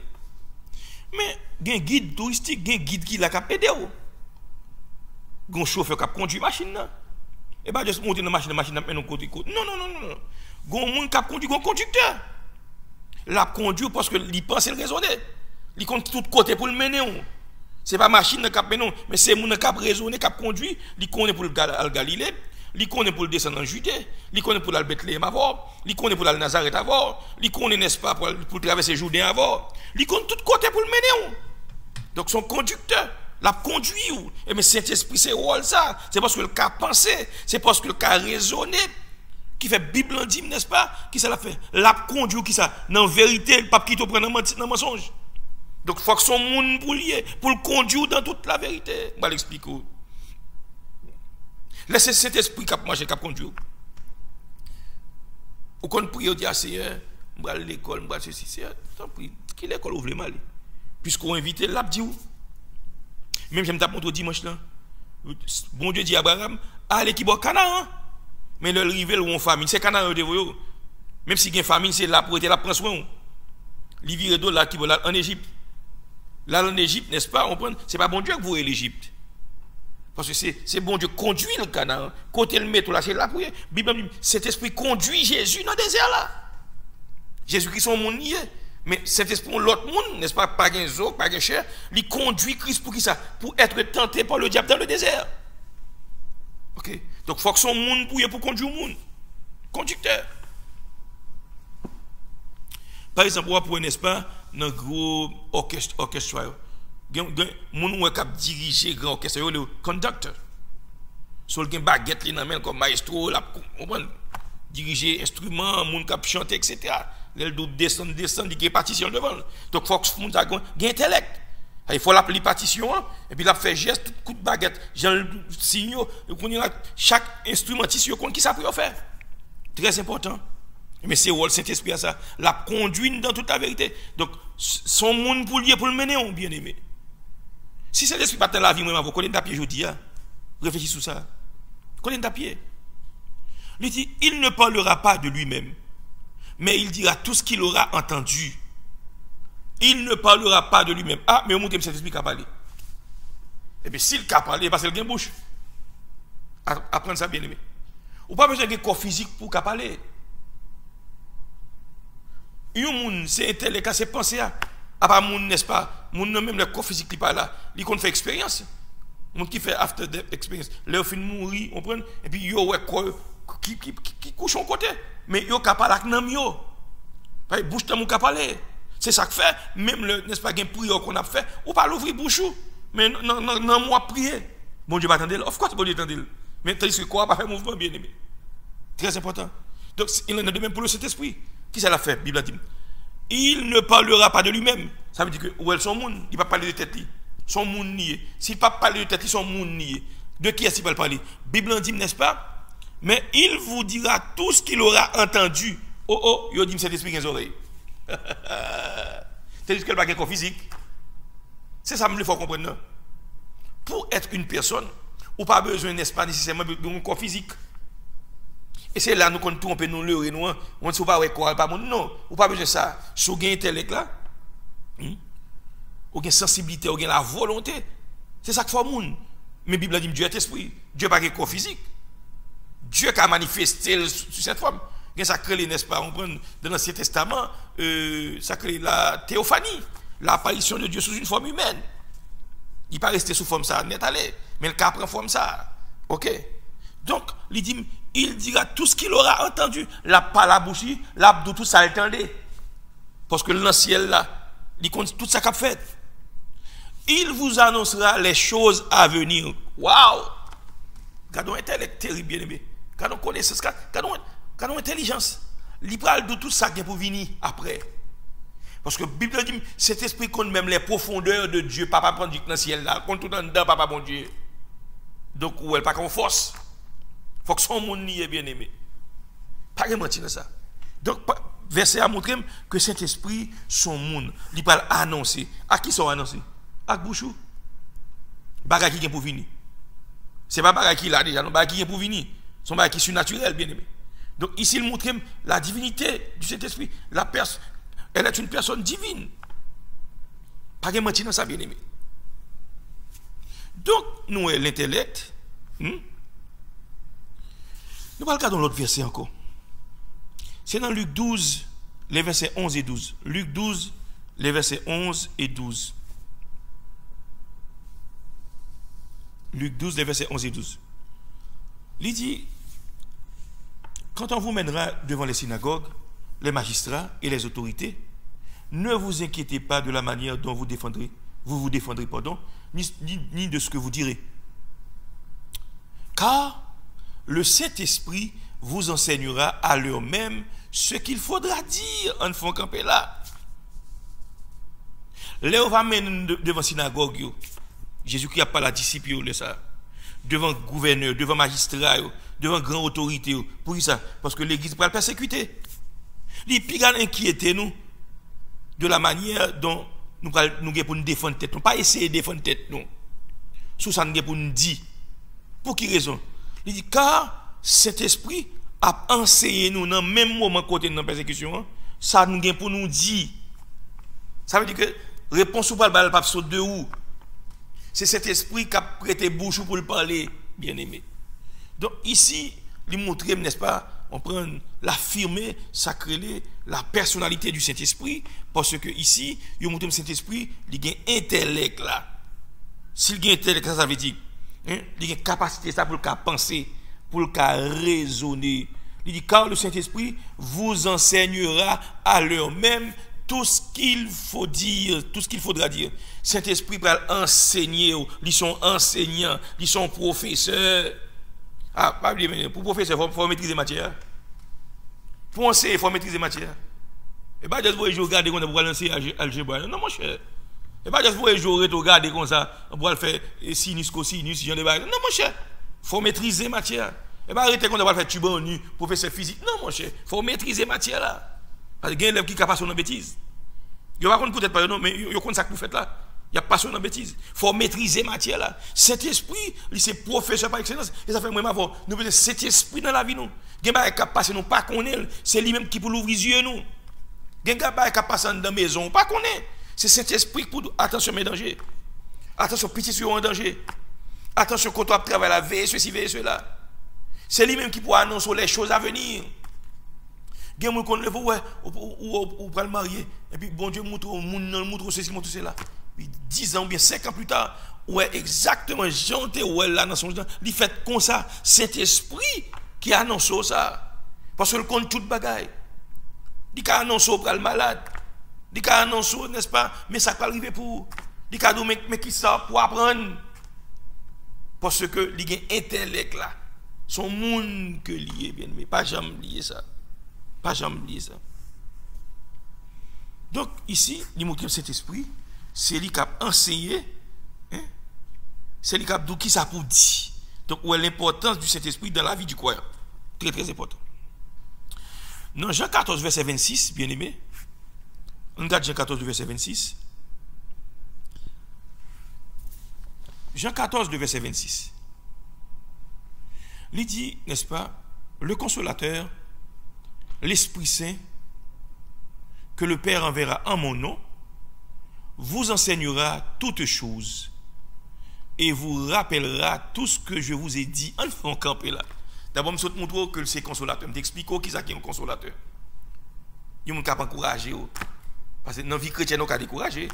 Mais il y a un guide touristique, il y a un guide qui l'a capé aider. Il y a un chauffeur qui a conduit la machine. Et bien, juste monter dans la machine, mais non côté. Non. Il y a un monde qui a conduit, un conducteur. La conduit parce qu'il pense et raisonner. Il compte tout côté pour le mener. Ce n'est pas la machine qui a mené, mais c'est le monde qui a raisonné, qui a conduit. Il connaît pour le Galilée. Il connaît pour le descendre en Judée, il connaît pour le Bethléem avant, il connaît pour le Nazareth avant, il connaît, n'est-ce pas, pour traverser Jourdain avant, il connaît tout côté pour le mener. Donc son conducteur l'a conduit. Et mais Saint-Esprit, c'est rôle ça. C'est parce que le cas pensé, c'est parce que le cas raisonné, qui fait Bible en dit, n'est-ce pas, qui ça l'a fait? L'a conduit, qui ça? Non, vérité, le pape qui te prend dans le mensonge. Donc il faut que son monde pour le conduire dans toute la vérité. Je vais l'expliquer. Laissez cet esprit qui a mangé, qui a conduit. Ou qu'on prie, on dit à Seigneur, je vais à l'école, je vais à ceci, Seigneur, tant pis, qui l'école ouvre mal. Puisqu'on invite l'abdi ou. Même si je me tape mon dimanche là, bon Dieu dit à Abraham, allez qui boit Canaan. Mais le rival ou en famille, c'est Canaan de vous. Même si il y a une famille, c'est là pour être là, prendre soin. Il vire de là qui va en Égypte. Là en Égypte, n'est-ce pas, on prend, c'est pas bon Dieu que vous voyez l'Égypte. Parce que c'est bon Dieu conduit le Canaan. Côté le métro là, c'est là pour Bible dit, cet esprit conduit Jésus dans le désert là. Jésus qui son monde nié. Mais cet esprit, l'autre monde, n'est-ce pas, pas un zo, pas un chair, il conduit Christ pour qui ça? Pour être tenté par le diable dans le désert. Ok? Donc il faut que son monde pour conduire le monde. Conducteur. Par exemple, on pour n'est-ce pas, dans un gros orchestre, mon qui dirige grand orchestre, le conducteur. Sur le baguette, les mains comme maestro, diriger instruments, mon qui chanter, etc. Les descend, il y a partition devant. Donc, il faut que mon ait intellect. Il faut l'appeler partition, et puis il fait geste, coup de baguette, j'ai signe, chaque instrumentiste, qui ça peut faire. Très important. Mais c'est le Saint-Esprit à ça. La conduit dans toute la vérité. Donc, son monde pour lui, pour le mener, on bien aimé. Si c'est l'esprit pas dans la vie, moi, vous connaissez ta pied aujourd'hui. Réfléchissez sur ça. Vous connaissez ta pied. Il dit, il ne parlera pas de lui-même, mais il dira tout ce qu'il aura entendu. Il ne parlera pas de lui-même. Ah, mais au moins, cet esprit qui a parlé. Et bien, s'il a parlé, parce qu'il a une bouche. Apprendre ça, bien aimé. Ou pas besoin d'un corps physique pour parler. C'est intellect, c'est pensé à. À part moun, n'est-ce pas? Moun même le corps physique qui parle là, il compte faire expérience. Moun qui fait after death experience. Leur fin mourir, on prend et puis yo ouais corps qui couche en côté, mais yo capable avec nam yo. Pas bouche dans mon parler. C'est ça que fait même le n'est-ce pas gain prière qu'on a fait, ou pas l'ouvrir bouche mais non moi prier. Bon Dieu va attendre, of course bon Dieu attendre. Mais tandis que quoi pas faire mouvement bien aimé. Très important. Donc il en est de même pour le Saint-Esprit. Qui ça l'a fait? Bible dit. Il ne parlera pas de lui-même. Ça veut dire que où est son monde? Il ne va pas parler de tête. Son monde nié. S'il ne va pas parler de tête, son monde nié. De qui est-ce qu'il va parler? Bible dit, n'est-ce pas? Mais il vous dira tout ce qu'il aura entendu. Oh, il dit cet esprit qui a les oreilles. C'est-à-dire qu'elle n'a pas un corps physique. C'est ça qu'il faut comprendre. Pour être une personne, on n'a pas besoin, n'est-ce pas, nécessairement d'un corps physique. Et c'est là nous qu'on trompe nous leurrer nous on ne pas quoi pas non ou pas besoin de ça sous gain intellect là ou gain sensibilité ou gain la volonté c'est ça qu'il faut monde mais Bible dit Dieu est esprit Dieu pas un corps physique Dieu qui a manifesté sous cette forme gain ça crée n'est-ce pas on prend dans l'Ancien Testament ça crée la théophanie l'apparition de Dieu sous une forme humaine il pas rester sous forme ça net aller mais le cas prend forme ça OK donc il dira tout ce qu'il aura entendu. La pas la bouche, l'abdou tout ça entendait. Parce que dans le ciel là, il compte tout ça qu'a fait. Il vous annoncera les choses à venir. Waouh! Gardons intellect terrible bien aimé. Gardons connaissance, gardons intelligence. Il parle de tout ça qui est pour venir après. Parce que la Bible dit cet esprit compte même les profondeurs de Dieu, papa prend du dans le ciel là, compte tout dedans papa bon Dieu. Donc où elle pas qu'on force. Il faut que son monde n'y est bien aimé. Pas de mentir dans ça. Donc, verset a montré que Saint-Esprit, son monde, il parle annoncer. À qui sont annoncés? À Bouchou. Bagay qui est pour venir. Ce n'est pas bagay qui là déjà, non, bagay qui est pour venir. Son bagay qui est surnaturel, bien aimé. Donc, ici, il montre la divinité du Saint-Esprit. Elle est une personne divine. Pas de mentir dans ça, bien aimé. Donc, nous, l'intellect, nous allons regarder l'autre verset encore. C'est dans Luc 12, les versets 11 et 12. Luc 12, les versets 11 et 12. Luc 12, les versets 11 et 12. Il dit, quand on vous mènera devant les synagogues, les magistrats et les autorités, ne vous inquiétez pas de la manière dont vous vous défendrez, ni de ce que vous direz. Car le Saint-Esprit vous enseignera à l'heure même ce qu'il faudra dire en font camper là. Là, on va mener devant la synagogue, Jésus qui a pas la discipline de ça, devant le gouverneur, devant le magistrat, devant grande autorité. Pour ça? Parce que l'église va le persécuter. Les plus inquiéter nous de la manière dont nous pour nous défendre tête. Nous pas essayer de défendre tête nous. Sous ça nous pour nous dire. Pour qui raison? Il dit car cet esprit a enseigné nous dans le même moment côté de la persécution, ça nous gagne pour nous dire. Ça veut dire que réponse ou pas le pape saute de où? C'est cet esprit qui a prêté bouche pour le parler, bien-aimé. Donc ici, il montre, n'est-ce pas, on prend l'affirmer, sacrer la personnalité du Saint-Esprit, parce que ici, il montre le Saint-Esprit, il a un intellect là. S'il a un intellect, ça veut dire, il a une capacité ça pour le penser, pour le raisonner. Il dit, car le Saint-Esprit vous enseignera à l'heure même tout ce qu'il faut dire, tout ce qu'il faudra dire. Saint-Esprit va enseigner, ils sont enseignants, ils sont professeurs. Ah, pas oublier, pour professeur, il faut maîtriser matière. Pour enseigner, il faut maîtriser matière. Et pas juste pour regarder comme ça pour lancer algèbre. Non, mon cher. Et pas juste pour regarder comme ça pour faire sinus, cosinus, genre de bagarre. Non, mon cher. Il faut maîtriser matière. Et pas arrêter comme ça pour faire tuban nu, professeur physique. Non, mon cher. Il faut maîtriser matière là. Parce qu'il y a un élève qui est capable de bêtise. Il va peut-être pas, non, mais il y a ça que vous faites là. Il y a pas de bêtise. Il faut maîtriser matière là. Cet esprit, c'est professeur par excellence. Et ça fait moi avoir. Nous avons cet esprit dans la vie nous. Il y a qui passe nous pas connaître. C'est lui-même qui peut l'ouvrir les yeux nous. Il y a qui passe dans la maison, pas connaître. C'est cet esprit pour attention mes dangers. Attention petit sur en danger. Attention quand on travaille la veille ceci veille cela. C'est lui-même qui peut annoncer les choses à venir. Il y a des gens qui le voient ou pour le marier et puis bon Dieu montre ceci montre cela. 10 ans ou bien 5 ans plus tard, ouais, exactement, janté, ouais, là, dans son temps, il fait comme ça, Saint-Esprit qui annonce ça. Parce que le compte toute bagaille. Il annonce pour le malade. Il annonce, n'est-ce pas, mais ça peut arriver pour. Il a dit, mais qui ça pour apprendre? Parce que il y a un intellect là. Son monde que lié, bien, mais pas jamais lié ça. Pas jamais lié ça. Donc, ici, il montre cet esprit. C'est lui qui a enseigné, hein? C'est lui qui a dit qui ça pour dire. Donc, où est l'importance du Saint-Esprit dans la vie du croyant? Très, très important. Dans Jean 14, verset 26, bien aimé, on regarde Jean 14, verset 26. Jean 14, verset 26. Il dit, n'est-ce pas, le consolateur, l'Esprit Saint, que le Père enverra en mon nom, vous enseignera toutes choses et vous rappellera tout ce que je vous ai dit. En camper là. D'abord, je me montre que c'est consolateur. Je t'explique qui est un consolateur. Il y a des encourager. Parce que dans la vie chrétienne, on a découragé.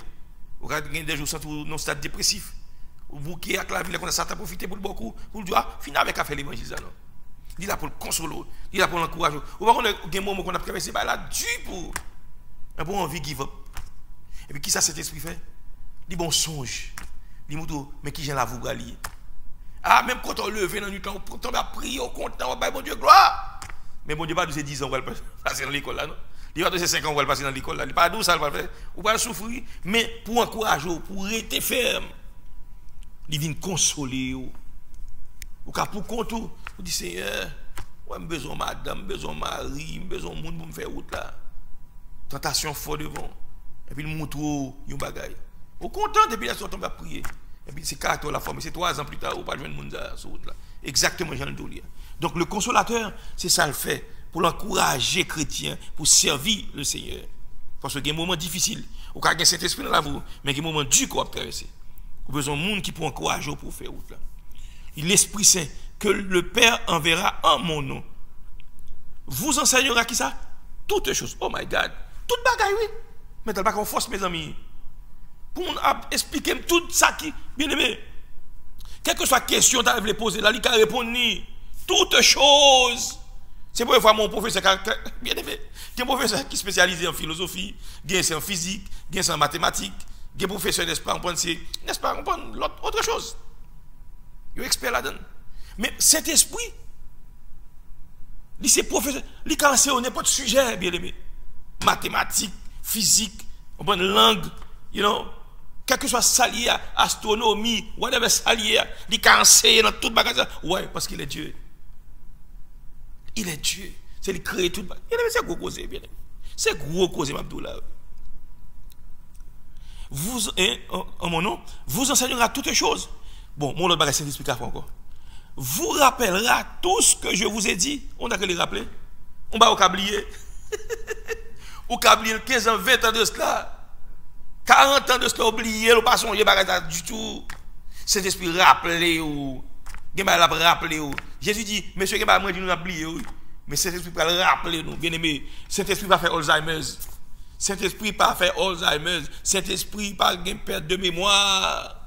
On a des jours dans un stade dépressif. Vous qui êtes la ville, on a Satan profité pour beaucoup. Pour le dire, ah, finalement, avec faire l'évangile. Il est là pour le consoler. Il est là pour l'encourager. Ou par contre, il y a des moments qu'on a traversé, il est là dur pour un bon envie give up. Et puis qui ça cet esprit fait? Il dit bon songe. Il dit mais qui j'ai la vous lier. Ah même quand on levé dans le temps, on va prier au content, on va bon Dieu gloire. Mais bon Dieu pas de ces 10 ans on va passer dans l'école là non. Il va de ces 5 ans on va passer dans l'école là. Il pas d'où ça va faire. On va souffrir mais pour encourager, pour rester ferme. Il vient consoler ou car pour compte vous dit Seigneur, ouais besoin madame, besoin mari, besoin monde pour me faire route là. Tentation fort devant. Et puis il montre un bagaille. Au content depuis la sortie on va prier. Et puis c'est 4 ans la forme, c'est 3 ans plus tard, on va joindre monde sur route là. Exactement Jean le Doulier. Donc le consolateur, c'est ça le fait pour l'encourager chrétien, pour servir le Seigneur. Parce qu'il y a des moments difficiles. Ou quand il y a cet esprit dans la vie, mais il y a des moments durs qu'on va traverser. Vous avez besoin de monde qui peut encourager pour faire route là. L'Esprit Saint que le Père enverra en mon nom vous enseignera qui ça? Toutes choses. Oh my God. Toute bagaille oui. Mais t'as pas qu'on force mes amis. Pour expliquer tout ça qui, bien aimé. Quelle que soit la question que tu voulais poser, là, il peut répondre ni. Toutes choses. C'est pour voir mon professeur, bien aimé. Il y a un professeur qui est spécialisé en philosophie, il y a en physique, il y a en mathématiques, il y a un professeur, n'est-ce pas, on pense, n'est-ce pas, on pense autre chose. Il est expert là-dedans. Mais cet esprit, il c'est professeur, il peut enseigner n'importe sujet, bien aimé. Mathématiques, physique, on prend langue, you know, quel que soit ça lié à astronomie, whatever ça lié à, il peut enseigner dans toute bagage. Ouais, parce qu'il est Dieu. Il est Dieu. C'est lui créer tout. C'est gros cause, bien aimé. C'est gros cause, Mabdoula. Vous, en mon nom, vous enseignera toutes choses. Bon, mon autre bagage, c'est l'explication encore. Vous rappellera tout ce que je vous ai dit. On a que les rappeler. On va au câblier. Ou câblier 15 ans, 20 ans de cela. 40 ans de cela oublié, ou pas songer bagage du tout. Saint-Esprit rappelé ou rappelé ou. Jésus dit, monsieur, moi dit nous oublier, mais Saint-Esprit va le rappeler nous, bien aimé. Saint-Esprit va faire Alzheimer's. Saint-Esprit pas faire Alzheimer's. Saint-Esprit pas perte de mémoire.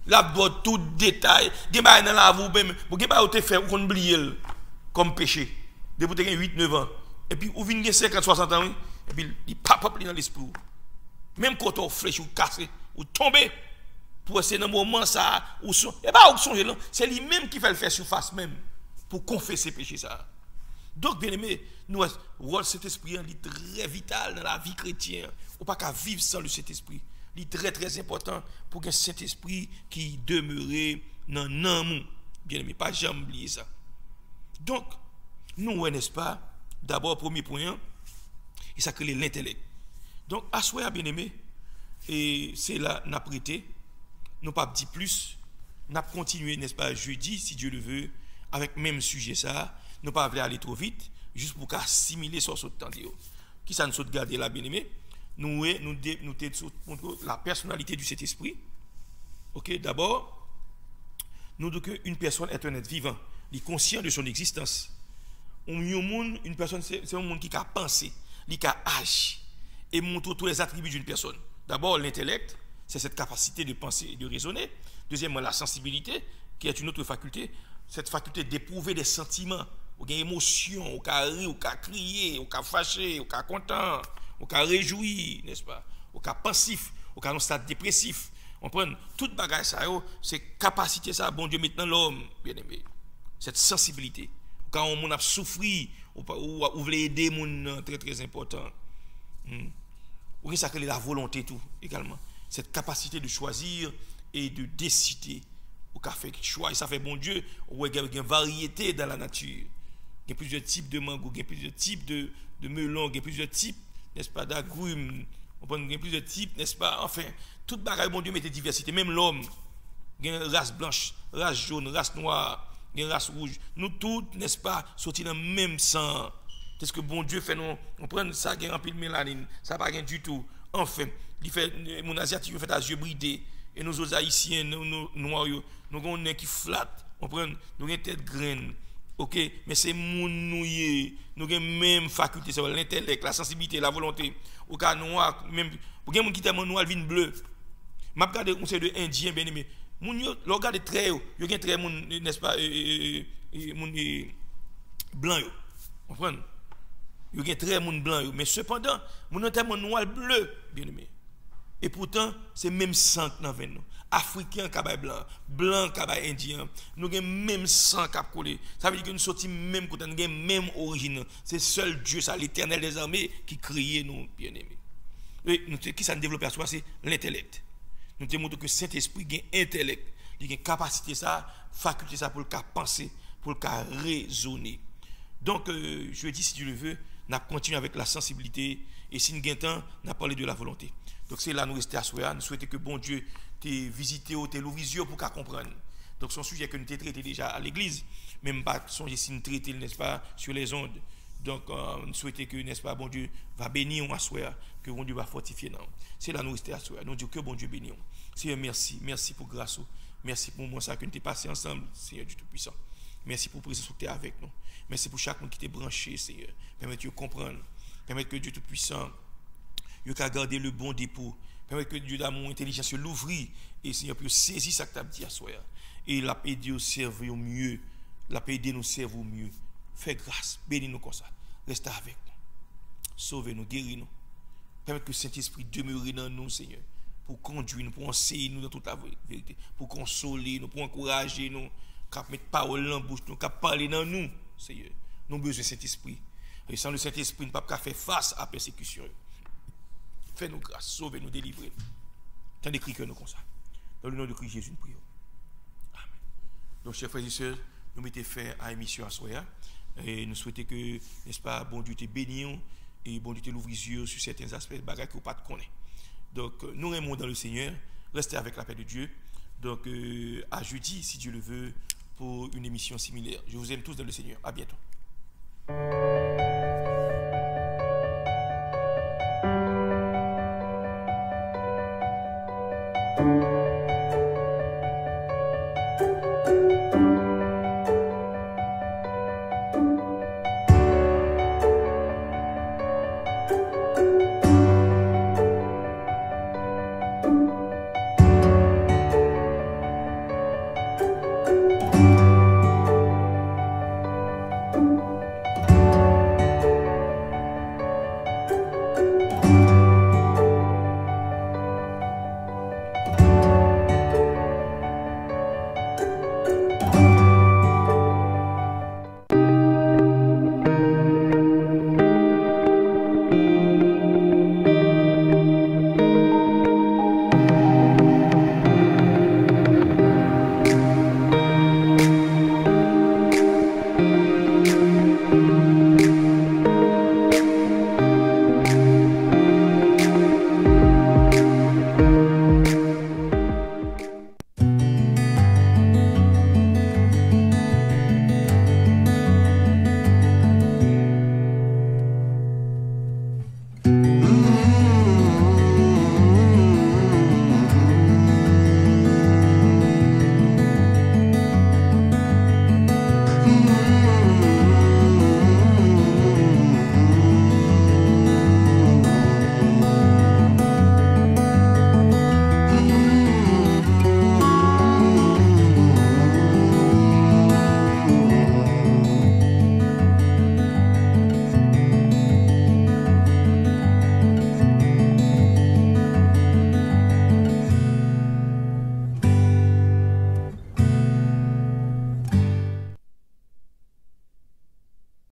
La botte tout détail. Gen ba dans la vous même, pour gen ba ou te faire ou qu'on oublie comme péché. Depuis tu 8-9 ans. Et puis ou vinn gen 50-60 ans, et puis il pop up dans l'esprit. Même quand on flèche ou cassé ou tomber pour essayer dans moment ça ou son et pas ou songer là, c'est lui même qui fait le faire surface même pour confesser péché ça. Donc bien aimé, nous rôle cet esprit est très vital dans la vie chrétienne. On pas qu'à vivre sans le Saint-Esprit. Il est très très important pour qu'un Saint-Esprit qui demeure dans nous. Bien aimé, pas jamais oublier ça. Donc, nous, n'est-ce pas, d'abord, premier point, il s'appelle l'intellect. Donc, à soi, bien aimé, et c'est là, n'a prêté, nous pas dit plus, n'a continué, n'est-ce pas, jeudi, si Dieu le veut, avec même sujet ça, nous pas aller trop vite, juste pour assimiler sur ce temps. Qui ça nous saute garder là, bien aimé? Nous la personnalité du Saint-Esprit. Ok, d'abord, nous disons qu'une personne est un être vivant, il est conscient de son existence. Une personne, c'est un monde qui a pensé, qui a agi, et montre tous les attributs d'une personne. D'abord, l'intellect, c'est cette capacité de penser et de raisonner. Deuxièmement, la sensibilité, qui est une autre faculté, cette faculté d'éprouver des sentiments, ou des émotions, ou qu'à rire, ou qu'à crier, ou qu'à fâcher, ou qu'à content, ou qu'à réjouir, n'est-ce pas? Ou qu'à pensif, ou qu'à un stade dépressif. On prend toute bagage ça, c'est capacité ça, bon Dieu, maintenant l'homme, bien aimé. Cette sensibilité. Quand on a souffert, ou voulez aider mon très très important. Ou ça que la volonté tout également. Cette capacité de choisir et de décider. Ou qu'a fait choix, et ça fait bon Dieu, ou il y a une variété dans la nature. Il y a plusieurs types de mango, il y a plusieurs types de melons, il y a plusieurs types, n'est-ce pas, d'agrumes, il y a plusieurs types, n'est-ce pas, enfin, toute bagaille, bon Dieu, mette diversité, même l'homme, il y a une race blanche, race jaune, race noire, il y a une race rouge, nous toutes, n'est-ce pas, sortis dans le même sang. Qu'est-ce que bon Dieu fait, nous, on prend ça, il y a rempli de mélanine, ça n'a pas rien du tout. Enfin, il fait, mon asiatique, il fait à yeux bridés, et nous autres haïtiens, nous noirs, nous avons un nez qui flatte, on prend, nous avons une tête graine. Ok, mais c'est mon nouillé, nous avons même faculté, c'est l'intellect, la sensibilité, la volonté. Au cas noir, même, pour quelqu'un qui tellement noir, il vient bleu. Je regarde un conseil de Indien, bien aimé. Mon yo, regarde très haut, il y a très, n'est-ce pas, blanc, vous comprenez? Il y a très blanc, mais cependant, mon est tellement noir, bleu, bien aimé. Et pourtant, c'est même sang dans nous. Africain cabay blanc, blanc cabay indien, nous avons même sang cap collé. Ça veut dire que nous sortons même côté, nous avons même origine. C'est seul Dieu, ça l'Éternel des armées qui crée nous bien-aimés. Et nous qui ça développe à soi, c'est l'intellect. Nous te montrons que Saint-Esprit a un intellect, il a une capacité ça, faculté ça pour le cas penser, pour le cas raisonner. Donc je dis si tu le veux, nous continuons avec la sensibilité et si nous avons temps, nous parlé de la volonté. Donc c'est là nous rester à soi, nous souhaitons que bon Dieu t'ait visité ou t'ait l'ouvrir pour qu'à comprendre. Donc son sujet que nous t'ai traité déjà à l'église, même pas songer si nous traiter, n'est-ce pas, sur les ondes. Donc nous souhaitons que, n'est-ce pas, bon Dieu va bénir à soi, que bon Dieu va fortifier nous. C'est là nous rester à soi. Nous disons que bon Dieu bénisse. Seigneur, merci pour grâce, merci pour moi ça que nous t'ai passé ensemble, Seigneur Dieu Tout-Puissant. Merci pour présence que tu es avec nous. Merci pour chaque monde qui t'est branché, Seigneur. Permets-tu de comprendre. Permets que Dieu Tout-Puissant il a gardé le bon dépôt. Permet que Dieu d'amour, intelligence, l'ouvrir. Et Seigneur, peut saisir ça que tu as dit à soi. Et il a aidé nous servir au mieux. Il a aidé nous servir au mieux. Fais grâce. Bénis-nous comme ça. Reste avec nous. Sauve-nous, guéris-nous. Permet que le Saint-Esprit demeure dans nous, Seigneur. Pour conduire nous, pour enseigner nous dans toute la vérité. Pour consoler nous, pour encourager nous. Pour mettre parole en bouche nous, pour parler dans nous, Seigneur. Nous avons besoin du Saint-Esprit. Et sans le Saint-Esprit, nous ne pouvons pas faire face à la persécution. Fais-nous grâce, sauve-nous, délivre-nous. Tant d'écrit que nous comme ça. Dans le nom de Christ Jésus, nous prions. Amen. Donc, chers frères et sœurs, nous mettons fin à l'émission à Soya. Et nous souhaitons que, n'est-ce pas, bon Dieu te bénisse et bon Dieu te l'ouvre les yeux sur certains aspects de bagages que vous ne connaissez pas. Donc, nous aimons dans le Seigneur. Restez avec la paix de Dieu. Donc, à jeudi, si Dieu le veut, pour une émission similaire. Je vous aime tous dans le Seigneur. À bientôt.